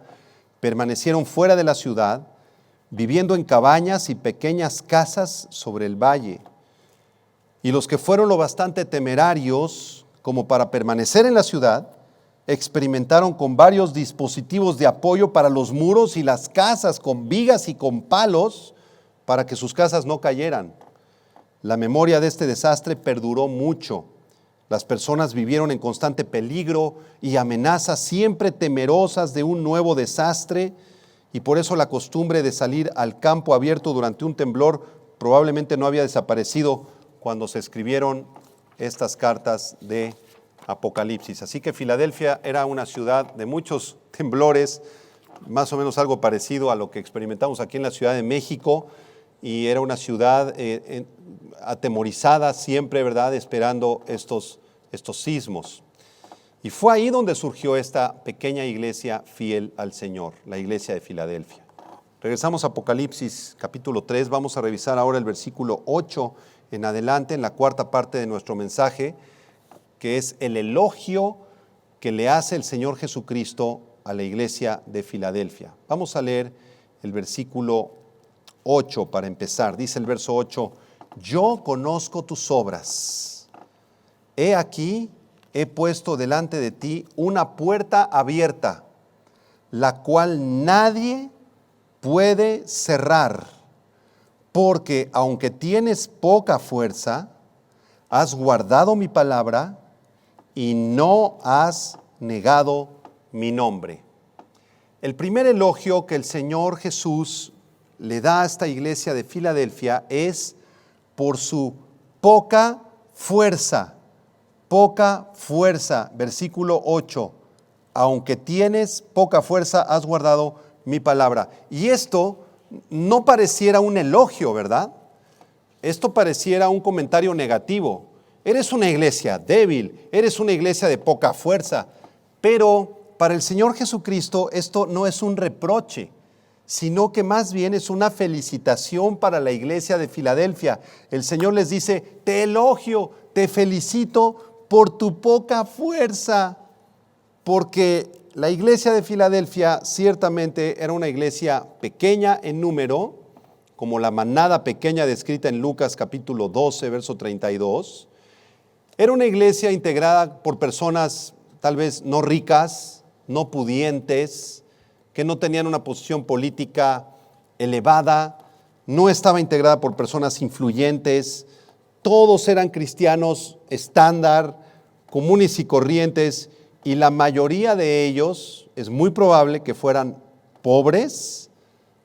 permanecieron fuera de la ciudad, viviendo en cabañas y pequeñas casas sobre el valle. Y los que fueron lo bastante temerarios como para permanecer en la ciudad, experimentaron con varios dispositivos de apoyo para los muros y las casas, con vigas y con palos, para que sus casas no cayeran. La memoria de este desastre perduró mucho. Las personas vivieron en constante peligro y amenazas, siempre temerosas de un nuevo desastre, y por eso la costumbre de salir al campo abierto durante un temblor probablemente no había desaparecido cuando se escribieron estas cartas de Apocalipsis. Así que Filadelfia era una ciudad de muchos temblores, más o menos algo parecido a lo que experimentamos aquí en la Ciudad de México, y era una ciudad atemorizada siempre, ¿verdad?, esperando estos sismos. Y fue ahí donde surgió esta pequeña iglesia fiel al Señor, la iglesia de Filadelfia. Regresamos a Apocalipsis capítulo 3, vamos a revisar ahora el versículo 8 en adelante, en la cuarta parte de nuestro mensaje, que es el elogio que le hace el Señor Jesucristo a la iglesia de Filadelfia. Vamos a leer el versículo 8 para empezar. Dice el verso 8: yo conozco tus obras. He aquí, he puesto delante de ti una puerta abierta, la cual nadie puede cerrar, porque aunque tienes poca fuerza, has guardado mi palabra y no has negado mi nombre. El primer elogio que el Señor Jesús le da a esta iglesia de Filadelfia es por su poca fuerza. Poca fuerza, versículo 8. Aunque tienes poca fuerza, has guardado mi palabra. Y esto no pareciera un elogio, ¿verdad? Esto pareciera un comentario negativo. Eres una iglesia débil, eres una iglesia de poca fuerza. Pero para el Señor Jesucristo esto no es un reproche, sino que más bien es una felicitación para la iglesia de Filadelfia. El Señor les dice: te elogio, te felicito por tu poca fuerza, porque la iglesia de Filadelfia ciertamente era una iglesia pequeña en número, como la manada pequeña descrita en Lucas capítulo 12, verso 32. Era una iglesia integrada por personas tal vez no ricas, no pudientes, que no tenían una posición política elevada, no estaba integrada por personas influyentes. Todos eran cristianos estándar, comunes y corrientes, y la mayoría de ellos es muy probable que fueran pobres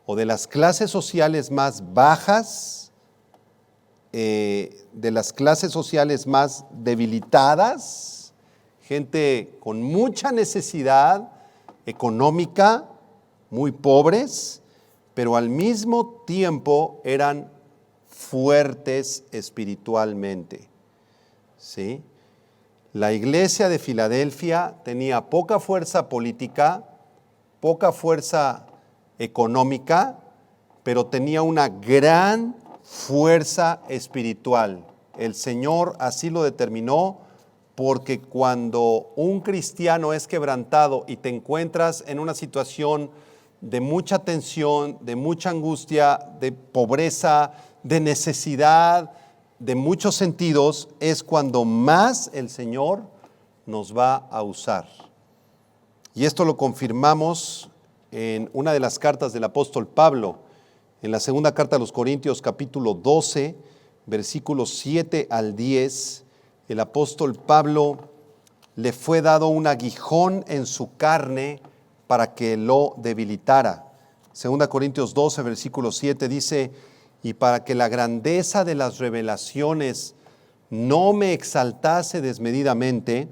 o de las clases sociales más bajas, de las clases sociales más debilitadas, gente con mucha necesidad económica, muy pobres, pero al mismo tiempo eran fuertes espiritualmente. ¿Sí? La iglesia de Filadelfia tenía poca fuerza política, poca fuerza económica, pero tenía una gran fuerza espiritual. El Señor así lo determinó, porque cuando un cristiano es quebrantado y te encuentras en una situación de mucha tensión, de mucha angustia, de pobreza, de necesidad, de muchos sentidos, es cuando más el Señor nos va a usar. Y esto lo confirmamos en una de las cartas del apóstol Pablo, en la segunda carta a los Corintios, capítulo 12, versículos 7 al 10, el apóstol Pablo le fue dado un aguijón en su carne para que lo debilitara. Segunda Corintios 12, versículo 7 dice: y para que la grandeza de las revelaciones no me exaltase desmedidamente,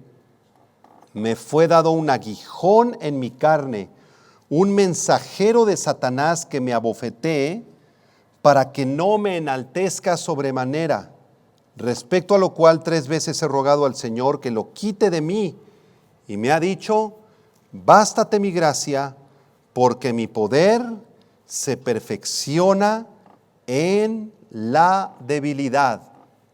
me fue dado un aguijón en mi carne, un mensajero de Satanás que me abofetee, para que no me enaltezca sobremanera, respecto a lo cual 3 veces he rogado al Señor que lo quite de mí, y me ha dicho: bástate mi gracia, porque mi poder se perfecciona en la debilidad.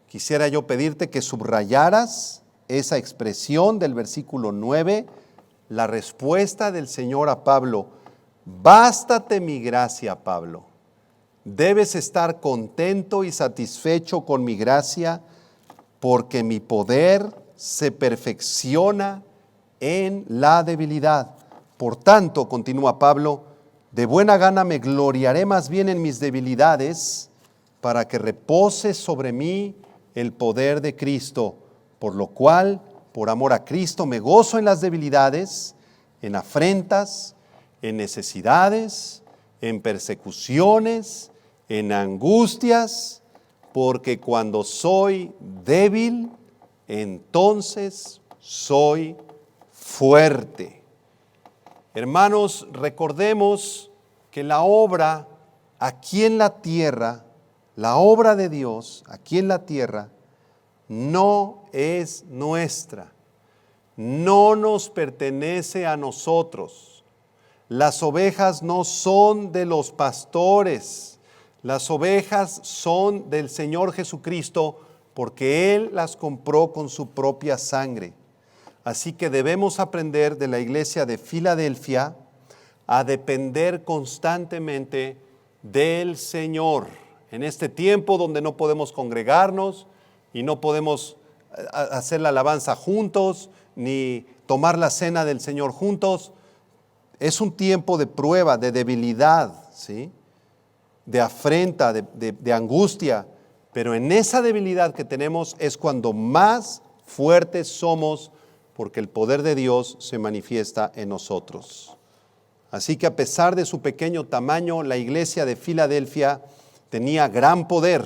Quisiera yo pedirte que subrayaras esa expresión del versículo 9, la respuesta del Señor a Pablo: bástate mi gracia, Pablo. Debes estar contento y satisfecho con mi gracia, porque mi poder se perfecciona en la debilidad. Por tanto, continúa Pablo, de buena gana me gloriaré más bien en mis debilidades, para que repose sobre mí el poder de Cristo, por lo cual, por amor a Cristo, me gozo en las debilidades, en afrentas, en necesidades, en persecuciones, en angustias, porque cuando soy débil, entonces soy fuerte. Hermanos, recordemos que la obra aquí en la tierra, la obra de Dios aquí en la tierra, no es nuestra, no nos pertenece a nosotros. Las ovejas no son de los pastores, las ovejas son del Señor Jesucristo, porque Él las compró con su propia sangre. Así que debemos aprender de la iglesia de Filadelfia a depender constantemente del Señor. En este tiempo donde no podemos congregarnos y no podemos hacer la alabanza juntos, ni tomar la cena del Señor juntos, es un tiempo de prueba, de debilidad, ¿sí? De afrenta, de angustia. Pero en esa debilidad que tenemos es cuando más fuertes somos, porque el poder de Dios se manifiesta en nosotros. Así que a pesar de su pequeño tamaño, la iglesia de Filadelfia tenía gran poder.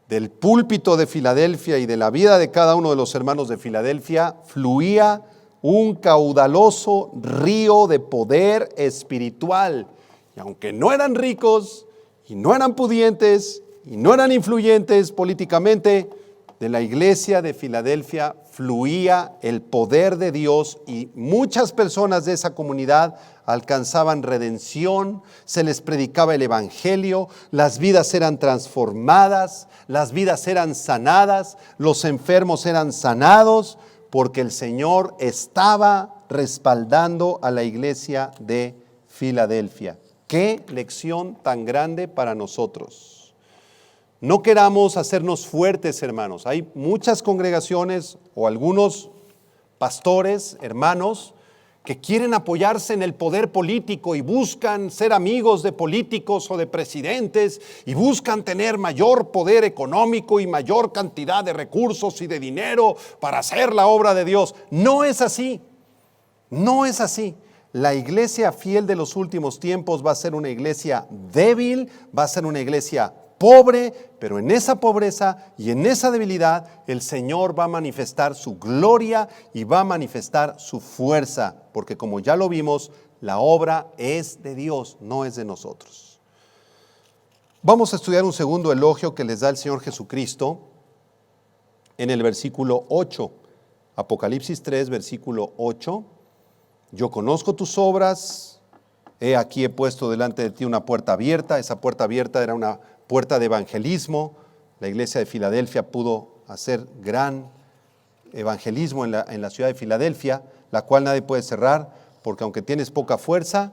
Del púlpito de Filadelfia y de la vida de cada uno de los hermanos de Filadelfia fluía un caudaloso río de poder espiritual. Y aunque no eran ricos, y no eran pudientes, y no eran influyentes políticamente, de la iglesia de Filadelfia fluía el poder de Dios, y muchas personas de esa comunidad alcanzaban redención, se les predicaba el evangelio, las vidas eran transformadas, las vidas eran sanadas, los enfermos eran sanados, porque el Señor estaba respaldando a la iglesia de Filadelfia. ¡Qué lección tan grande para nosotros! No queramos hacernos fuertes, hermanos. Hay muchas congregaciones o algunos pastores, hermanos, que quieren apoyarse en el poder político y buscan ser amigos de políticos o de presidentes y buscan tener mayor poder económico y mayor cantidad de recursos y de dinero para hacer la obra de Dios. No es así. No es así. La iglesia fiel de los últimos tiempos va a ser una iglesia débil, va a ser una iglesia pobre, pero en esa pobreza y en esa debilidad el Señor va a manifestar su gloria y va a manifestar su fuerza, porque como ya lo vimos, la obra es de Dios, no es de nosotros. Vamos a estudiar un segundo elogio que les da el Señor Jesucristo en el versículo 8. Apocalipsis 3, versículo 8. Yo conozco tus obras, aquí he puesto delante de ti una puerta abierta. Esa puerta abierta era una puerta de evangelismo. La iglesia de Filadelfia pudo hacer gran evangelismo en la ciudad de Filadelfia, la cual nadie puede cerrar, porque aunque tienes poca fuerza,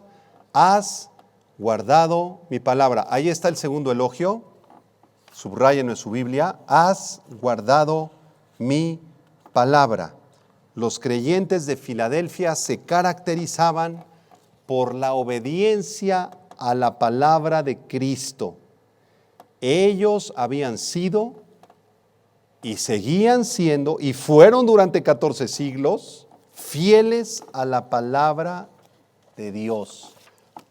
has guardado mi palabra. Ahí está el segundo elogio, subrayen en su Biblia, has guardado mi palabra. Los creyentes de Filadelfia se caracterizaban por la obediencia a la palabra de Cristo. Ellos habían sido y seguían siendo y fueron durante 14 siglos fieles a la palabra de Dios.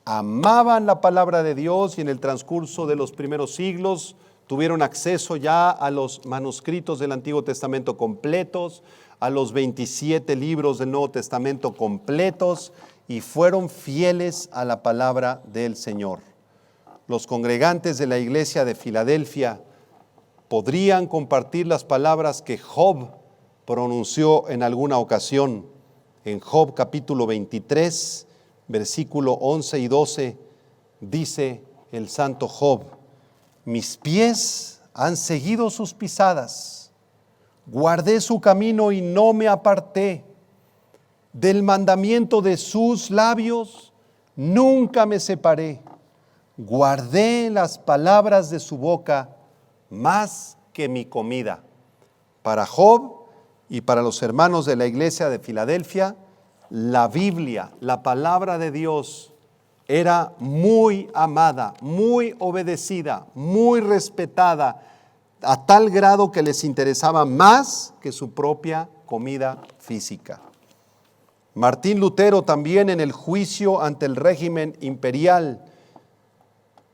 Amaban la palabra de Dios y en el transcurso de los primeros siglos tuvieron acceso ya a los manuscritos del Antiguo Testamento completos, a los 27 libros del Nuevo Testamento completos y fueron fieles a la palabra del Señor. Los congregantes de la iglesia de Filadelfia podrían compartir las palabras que Job pronunció en alguna ocasión. En Job capítulo 23, versículo 11 y 12, dice el santo Job: mis pies han seguido sus pisadas, guardé su camino y no me aparté. Del mandamiento de sus labios nunca me separé. Guardé las palabras de su boca más que mi comida. Para Job y para los hermanos de la iglesia de Filadelfia, la Biblia, la palabra de Dios, era muy amada, muy obedecida, muy respetada, a tal grado que les interesaba más que su propia comida física. Martín Lutero también, en el juicio ante el régimen imperial,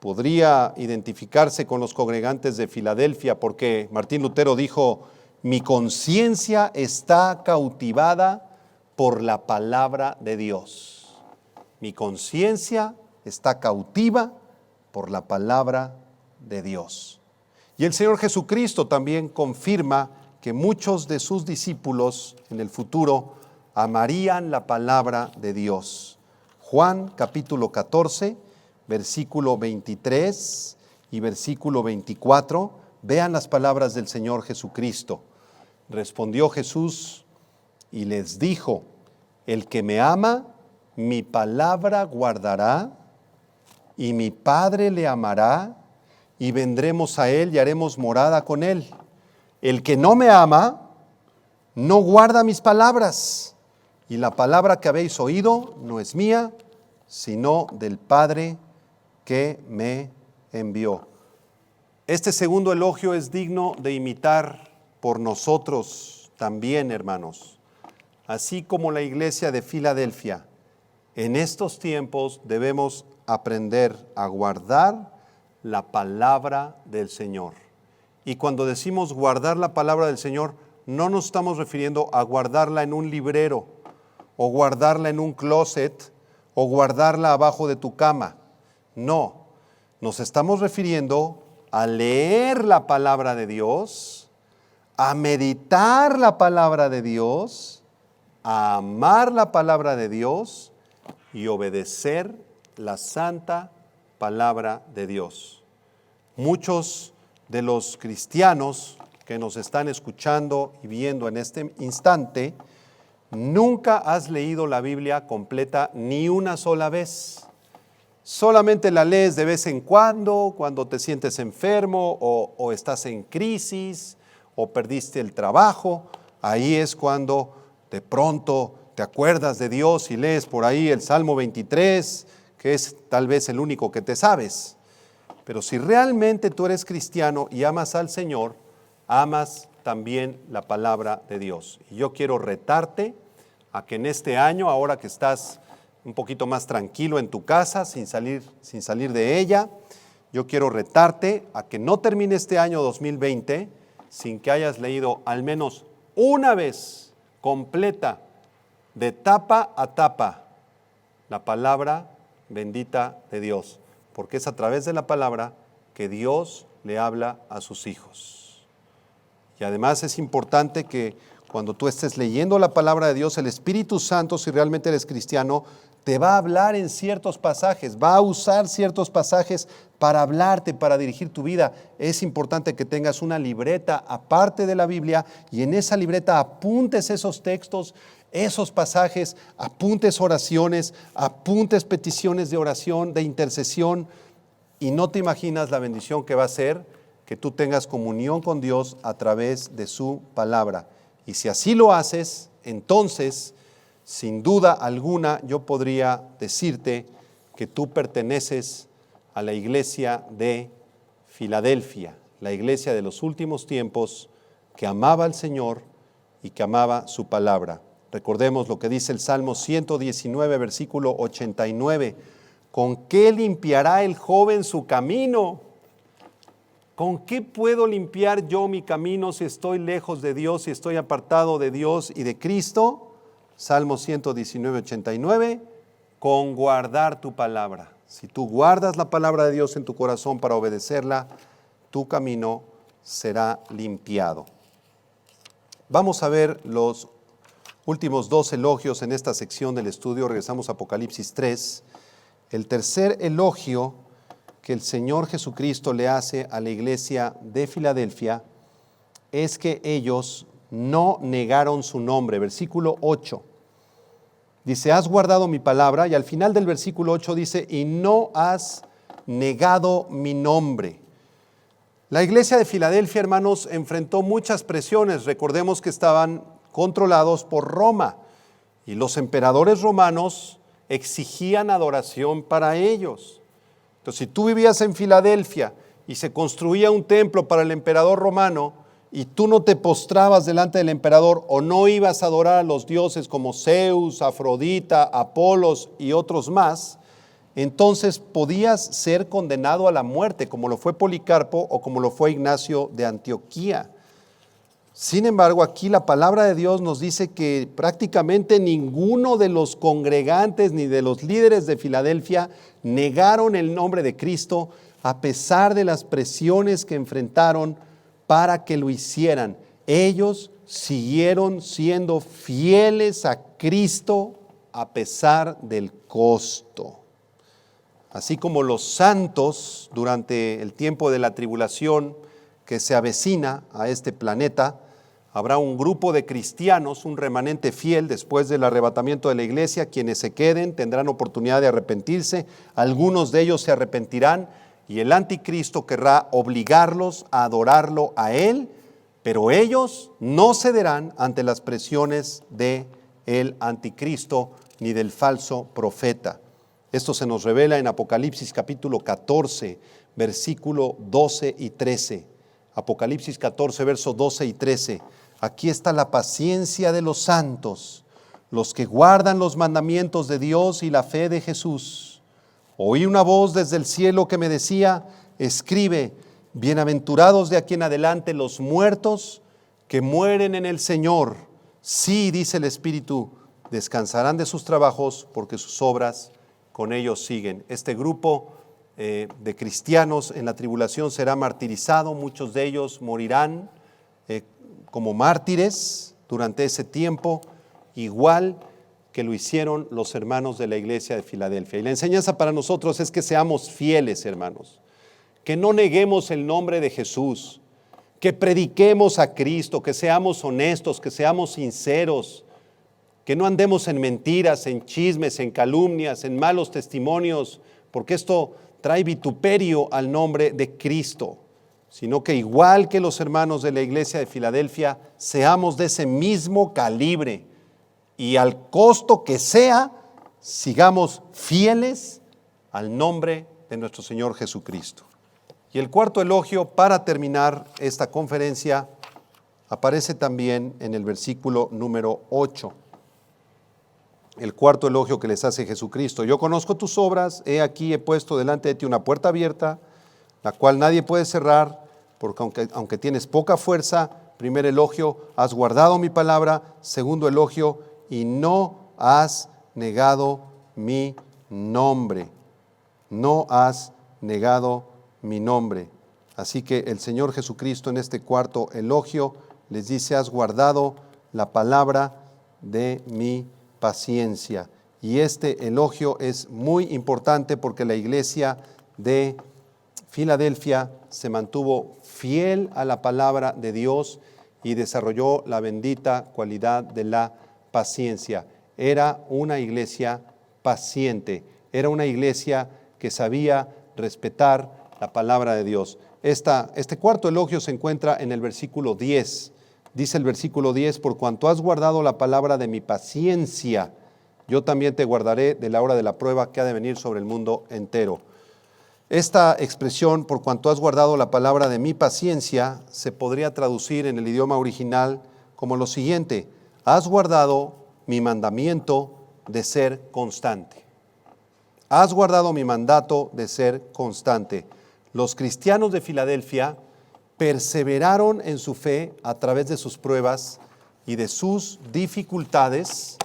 podría identificarse con los congregantes de Filadelfia, porque Martín Lutero dijo: mi conciencia está cautivada por la palabra de Dios. Mi conciencia está cautiva por la palabra de Dios. Y el Señor Jesucristo también confirma que muchos de sus discípulos en el futuro amarían la palabra de Dios. Juan capítulo 14, versículo 23 y versículo 24, vean las palabras del Señor Jesucristo. Respondió Jesús y les dijo: el que me ama, mi palabra guardará, y mi Padre le amará, y vendremos a él y haremos morada con él. El que no me ama, no guarda mis palabras, y la palabra que habéis oído no es mía, sino del Padre que me envió. Este segundo elogio es digno de imitar por nosotros también, hermanos. Así como la iglesia de Filadelfia, en estos tiempos debemos aprender a guardar la palabra del Señor. Y cuando decimos guardar la palabra del Señor, no nos estamos refiriendo a guardarla en un librero, o guardarla en un closet, o guardarla abajo de tu cama. No, nos estamos refiriendo a leer la palabra de Dios, a meditar la palabra de Dios, a amar la palabra de Dios y obedecer la santa palabra de Dios. Muchos de los cristianos que nos están escuchando y viendo en este instante, nunca has leído la Biblia completa ni una sola vez. Solamente la lees de vez en cuando te sientes enfermo o estás en crisis o perdiste el trabajo. Ahí es cuando de pronto te acuerdas de Dios y lees por ahí el Salmo 23, que es tal vez el único que te sabes. Pero si realmente tú eres cristiano y amas al Señor, amas también la palabra de Dios. Y yo quiero retarte a que en este año, ahora que estás un poquito más tranquilo en tu casa, sin salir de ella, yo quiero retarte a que no termine este año 2020 sin que hayas leído al menos una vez completa, de tapa a tapa, la palabra bendita de Dios, porque es a través de la palabra que Dios le habla a sus hijos. Y además es importante que cuando tú estés leyendo la palabra de Dios, el Espíritu Santo, si realmente eres cristiano, te va a hablar en ciertos pasajes, va a usar ciertos pasajes para hablarte, para dirigir tu vida. Es importante que tengas una libreta aparte de la Biblia y en esa libreta apuntes esos textos, esos pasajes, apuntes oraciones, apuntes peticiones de oración, de intercesión, y no te imaginas la bendición que va a ser que tú tengas comunión con Dios a través de su palabra. Y si así lo haces, entonces, sin duda alguna, yo podría decirte que tú perteneces a la iglesia de Filadelfia, la iglesia de los últimos tiempos que amaba al Señor y que amaba su palabra. Recordemos lo que dice el Salmo 119, versículo 89. ¿Con qué limpiará el joven su camino? ¿Con qué puedo limpiar yo mi camino si estoy lejos de Dios, si estoy apartado de Dios y de Cristo? Salmo 119, 89. Con guardar tu palabra. Si tú guardas la palabra de Dios en tu corazón para obedecerla, tu camino será limpiado. Vamos a ver los últimos dos elogios en esta sección del estudio. Regresamos a Apocalipsis 3. El tercer elogio que el Señor Jesucristo le hace a la iglesia de Filadelfia es que ellos no negaron su nombre. Versículo 8. Dice, has guardado mi palabra, y al final del versículo 8 dice, y no has negado mi nombre. La iglesia de Filadelfia, hermanos, enfrentó muchas presiones. Recordemos que estaban controlados por Roma, y los emperadores romanos exigían adoración para ellos. Entonces, si tú vivías en Filadelfia y se construía un templo para el emperador romano, y tú no te postrabas delante del emperador o no ibas a adorar a los dioses como Zeus, Afrodita, Apolos y otros más, entonces podías ser condenado a la muerte, como lo fue Policarpo o como lo fue Ignacio de Antioquía. Sin embargo, aquí la palabra de Dios nos dice que prácticamente ninguno de los congregantes ni de los líderes de Filadelfia negaron el nombre de Cristo a pesar de las presiones que enfrentaron para que lo hicieran. Ellos siguieron siendo fieles a Cristo a pesar del costo. Así como los santos durante el tiempo de la tribulación que se avecina a este planeta, habrá un grupo de cristianos, un remanente fiel después del arrebatamiento de la iglesia. Quienes se queden tendrán oportunidad de arrepentirse, algunos de ellos se arrepentirán, y el anticristo querrá obligarlos a adorarlo a él, pero ellos no cederán ante las presiones del anticristo ni del falso profeta. Esto se nos revela en Apocalipsis capítulo 14, versículo 12 y 13. Apocalipsis 14, versos 12 y 13. Aquí está la paciencia de los santos, los que guardan los mandamientos de Dios y la fe de Jesús. Oí una voz desde el cielo que me decía, escribe, bienaventurados de aquí en adelante los muertos que mueren en el Señor. Sí, dice el Espíritu, descansarán de sus trabajos porque sus obras con ellos siguen. Este grupo de cristianos en la tribulación será martirizado, muchos de ellos morirán como mártires durante ese tiempo, igual que lo hicieron los hermanos de la iglesia de Filadelfia. Y la enseñanza para nosotros es que seamos fieles, hermanos, que no neguemos el nombre de Jesús, que prediquemos a Cristo, que seamos honestos, que seamos sinceros, que no andemos en mentiras, en chismes, en calumnias, en malos testimonios, porque esto trae vituperio al nombre de Cristo, sino que igual que los hermanos de la iglesia de Filadelfia, seamos de ese mismo calibre y al costo que sea, sigamos fieles al nombre de nuestro Señor Jesucristo. Y el cuarto elogio para terminar esta conferencia aparece también en el versículo número 8. El cuarto elogio que les hace Jesucristo. Yo conozco tus obras, he aquí he puesto delante de ti una puerta abierta, la cual nadie puede cerrar, porque aunque tienes poca fuerza, primer elogio, has guardado mi palabra, segundo elogio, y no has negado mi nombre. No has negado mi nombre. Así que el Señor Jesucristo en este cuarto elogio les dice: has guardado la palabra de mi paciencia. Y este elogio es muy importante porque la iglesia de Filadelfia se mantuvo fiel a la palabra de Dios y desarrolló la bendita cualidad de la paciencia. Era una iglesia paciente, era una iglesia que sabía respetar la palabra de Dios. Este cuarto elogio se encuentra en el versículo 10. Dice el versículo 10: por cuanto has guardado la palabra de mi paciencia, yo también te guardaré de la hora de la prueba que ha de venir sobre el mundo entero. Esta expresión, por cuanto has guardado la palabra de mi paciencia, se podría traducir en el idioma original como lo siguiente: has guardado mi mandamiento de ser constante. Has guardado mi mandato de ser constante. Los cristianos de Filadelfia perseveraron en su fe a través de sus pruebas y de sus dificultades.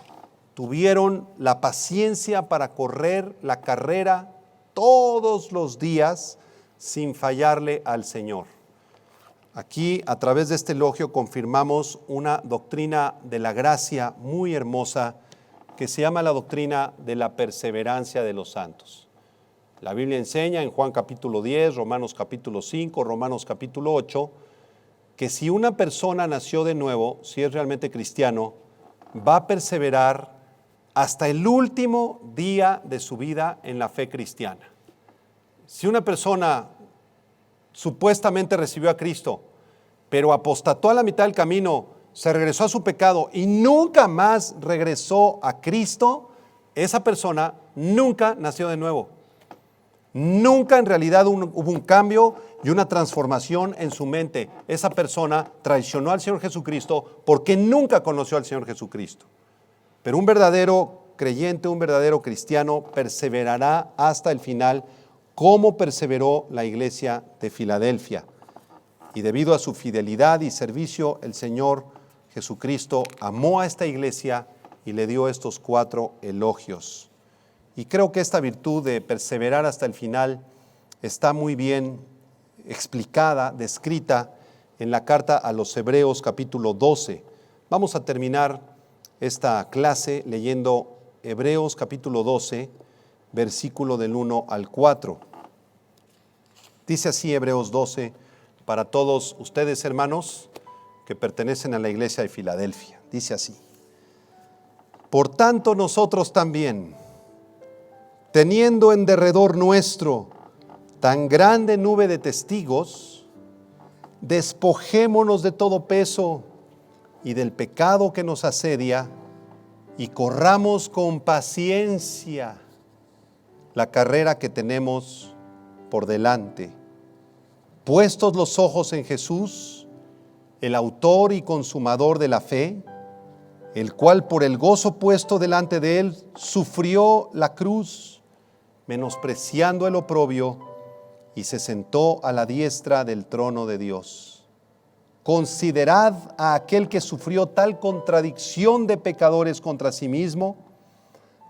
Tuvieron la paciencia para correr la carrera todos los días sin fallarle al Señor. Aquí, a través de este elogio, confirmamos una doctrina de la gracia muy hermosa que se llama la doctrina de la perseverancia de los santos. La Biblia enseña en Juan capítulo 10, Romanos capítulo 5, Romanos capítulo 8, que si una persona nació de nuevo, si es realmente cristiano, va a perseverar hasta el último día de su vida en la fe cristiana. Si una persona supuestamente recibió a Cristo, pero apostató a la mitad del camino, se regresó a su pecado y nunca más regresó a Cristo, esa persona nunca nació de nuevo. Nunca en realidad hubo un cambio y una transformación en su mente. Esa persona traicionó al Señor Jesucristo porque nunca conoció al Señor Jesucristo. Pero un verdadero creyente, un verdadero cristiano, perseverará hasta el final, como perseveró la iglesia de Filadelfia. Y debido a su fidelidad y servicio, el Señor Jesucristo amó a esta iglesia y le dio estos 4 elogios. Y creo que esta virtud de perseverar hasta el final está muy bien explicada, descrita en la carta a los Hebreos capítulo 12. Vamos a terminar esta clase leyendo Hebreos capítulo 12, versículo del 1 al 4. Dice así Hebreos 12, para todos ustedes, hermanos, que pertenecen a la iglesia de Filadelfia. Dice así: por tanto nosotros también, teniendo en derredor nuestro tan grande nube de testigos, despojémonos de todo peso y del pecado que nos asedia, y corramos con paciencia la carrera que tenemos por delante, puestos los ojos en Jesús, el autor y consumador de la fe, el cual por el gozo puesto delante de él sufrió la cruz, menospreciando el oprobio, y se sentó a la diestra del trono de Dios. Considerad a aquel que sufrió tal contradicción de pecadores contra sí mismo,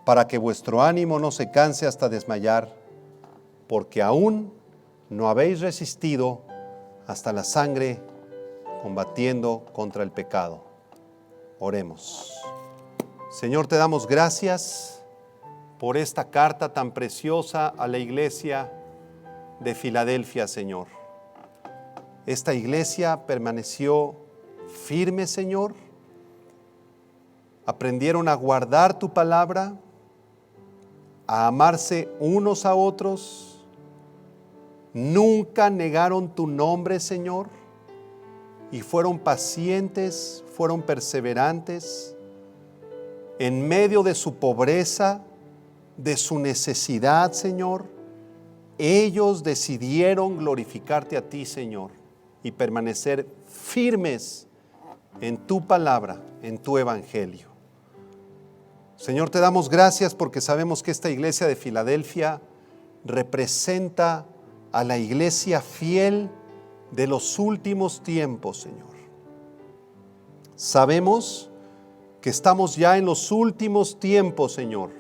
para que vuestro ánimo no se canse hasta desmayar, porque aún no habéis resistido hasta la sangre, combatiendo contra el pecado. Oremos. Señor, te damos gracias por esta carta tan preciosa a la iglesia de Filadelfia, Señor. Esta iglesia permaneció firme, Señor. Aprendieron a guardar tu palabra, a amarse unos a otros. Nunca negaron tu nombre, Señor, y fueron pacientes, fueron perseverantes. En medio de su pobreza, de su necesidad, Señor, ellos decidieron glorificarte a ti, Señor, y permanecer firmes en tu palabra, en tu evangelio. Señor, te damos gracias porque sabemos que esta iglesia de Filadelfia representa a la iglesia fiel de los últimos tiempos, Señor. Sabemos que estamos ya en los últimos tiempos, Señor,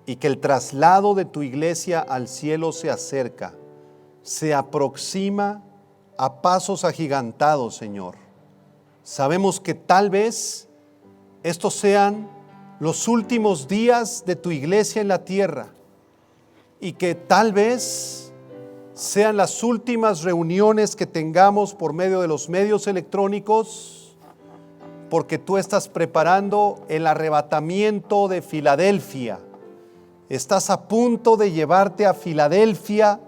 y que el traslado de tu iglesia al cielo se acerca. se aproxima a pasos agigantados, Señor. Sabemos que tal vez estos sean los últimos días de tu iglesia en la tierra y que tal vez sean las últimas reuniones que tengamos por medio de los medios electrónicos, porque tú estás preparando el arrebatamiento de Filadelfia. Estás a punto de llevarte a Filadelfia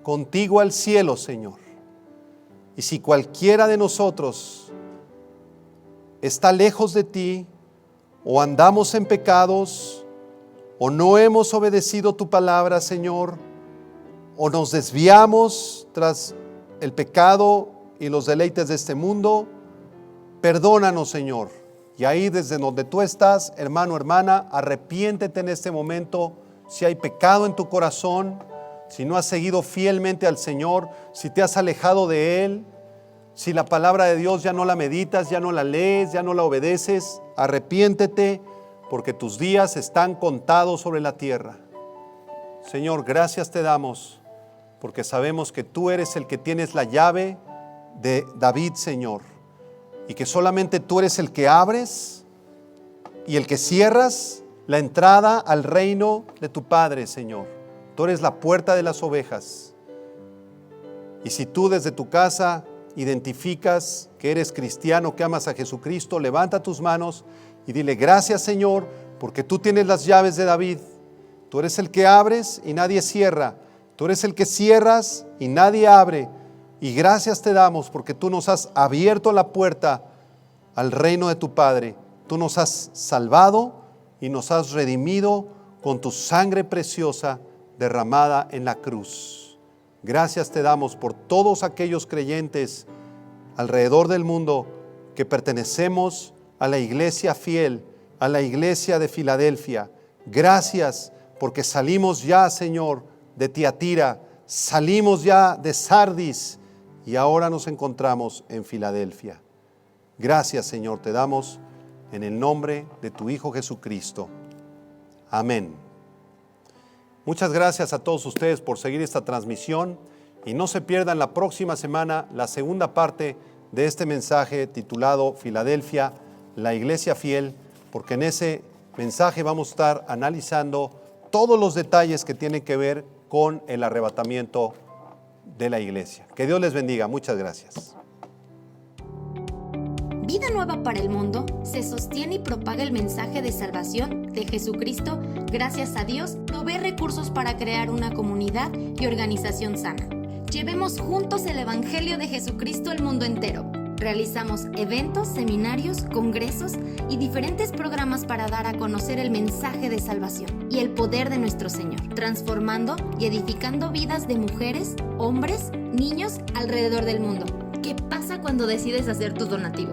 contigo al cielo, Señor. Y si cualquiera de nosotros está lejos de ti, o andamos en pecados, o no hemos obedecido tu palabra, Señor, o nos desviamos tras el pecado y los deleites de este mundo, perdónanos, Señor. Y ahí desde donde tú estás, hermano, hermana, arrepiéntete en este momento. Si hay pecado en tu corazón, si no has seguido fielmente al Señor, si te has alejado de Él, si la palabra de Dios ya no la meditas, ya no la lees, ya no la obedeces, arrepiéntete, porque tus días están contados sobre la tierra. Señor, gracias te damos, porque sabemos que tú eres el que tienes la llave de David, Señor, y que solamente tú eres el que abres y el que cierras la entrada al reino de tu Padre, Señor. Tú eres la puerta de las ovejas. Y si tú desde tu casa identificas que eres cristiano, que amas a Jesucristo, levanta tus manos y dile: gracias, Señor, porque tú tienes las llaves de David. Tú eres el que abres y nadie cierra. Tú eres el que cierras y nadie abre. Y gracias te damos porque tú nos has abierto la puerta al reino de tu Padre. Tú nos has salvado y nos has redimido con tu sangre preciosa derramada en la cruz. Gracias te damos por todos aquellos creyentes alrededor del mundo que pertenecemos a la iglesia fiel, a la iglesia de Filadelfia. Gracias porque salimos ya, Señor, de Tiatira, salimos ya de Sardis y ahora nos encontramos en Filadelfia. Gracias, Señor, te damos en el nombre de tu Hijo Jesucristo. Amén. Muchas gracias a todos ustedes por seguir esta transmisión y no se pierdan la próxima semana la segunda parte de este mensaje titulado Filadelfia, la iglesia fiel, porque en ese mensaje vamos a estar analizando todos los detalles que tienen que ver con el arrebatamiento de la iglesia. Que Dios les bendiga. Muchas gracias. Vida Nueva para el Mundo se sostiene y propaga el mensaje de salvación de Jesucristo. Gracias a Dios, provee recursos para crear una comunidad y organización sana. Llevemos juntos el Evangelio de Jesucristo al mundo entero. Realizamos eventos, seminarios, congresos y diferentes programas para dar a conocer el mensaje de salvación y el poder de nuestro Señor, transformando y edificando vidas de mujeres, hombres, niños alrededor del mundo. ¿Qué pasa cuando decides hacer tu donativo?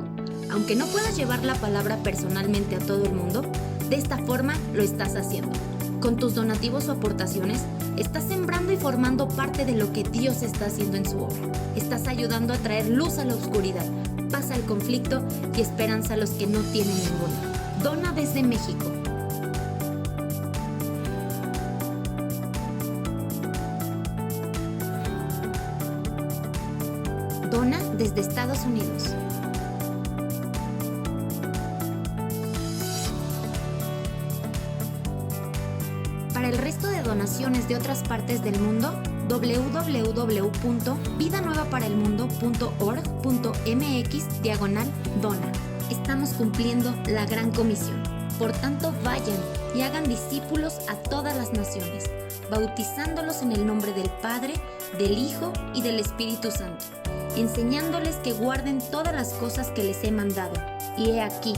Aunque no puedas llevar la palabra personalmente a todo el mundo, de esta forma lo estás haciendo. Con tus donativos o aportaciones, estás sembrando y formando parte de lo que Dios está haciendo en su obra. Estás ayudando a traer luz a la oscuridad, paz al conflicto y esperanza a los que no tienen ninguna. Dona desde México. Dona desde Estados Unidos. Para el resto de donaciones de otras partes del mundo, www.vidanuevaparelmundo.org.mx/dona. Estamos cumpliendo la gran comisión. Por tanto, vayan y hagan discípulos a todas las naciones, bautizándolos en el nombre del Padre, del Hijo y del Espíritu Santo, enseñándoles que guarden todas las cosas que les he mandado. Y he aquí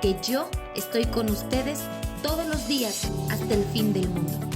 que yo estoy con ustedes todos los días hasta el fin del mundo.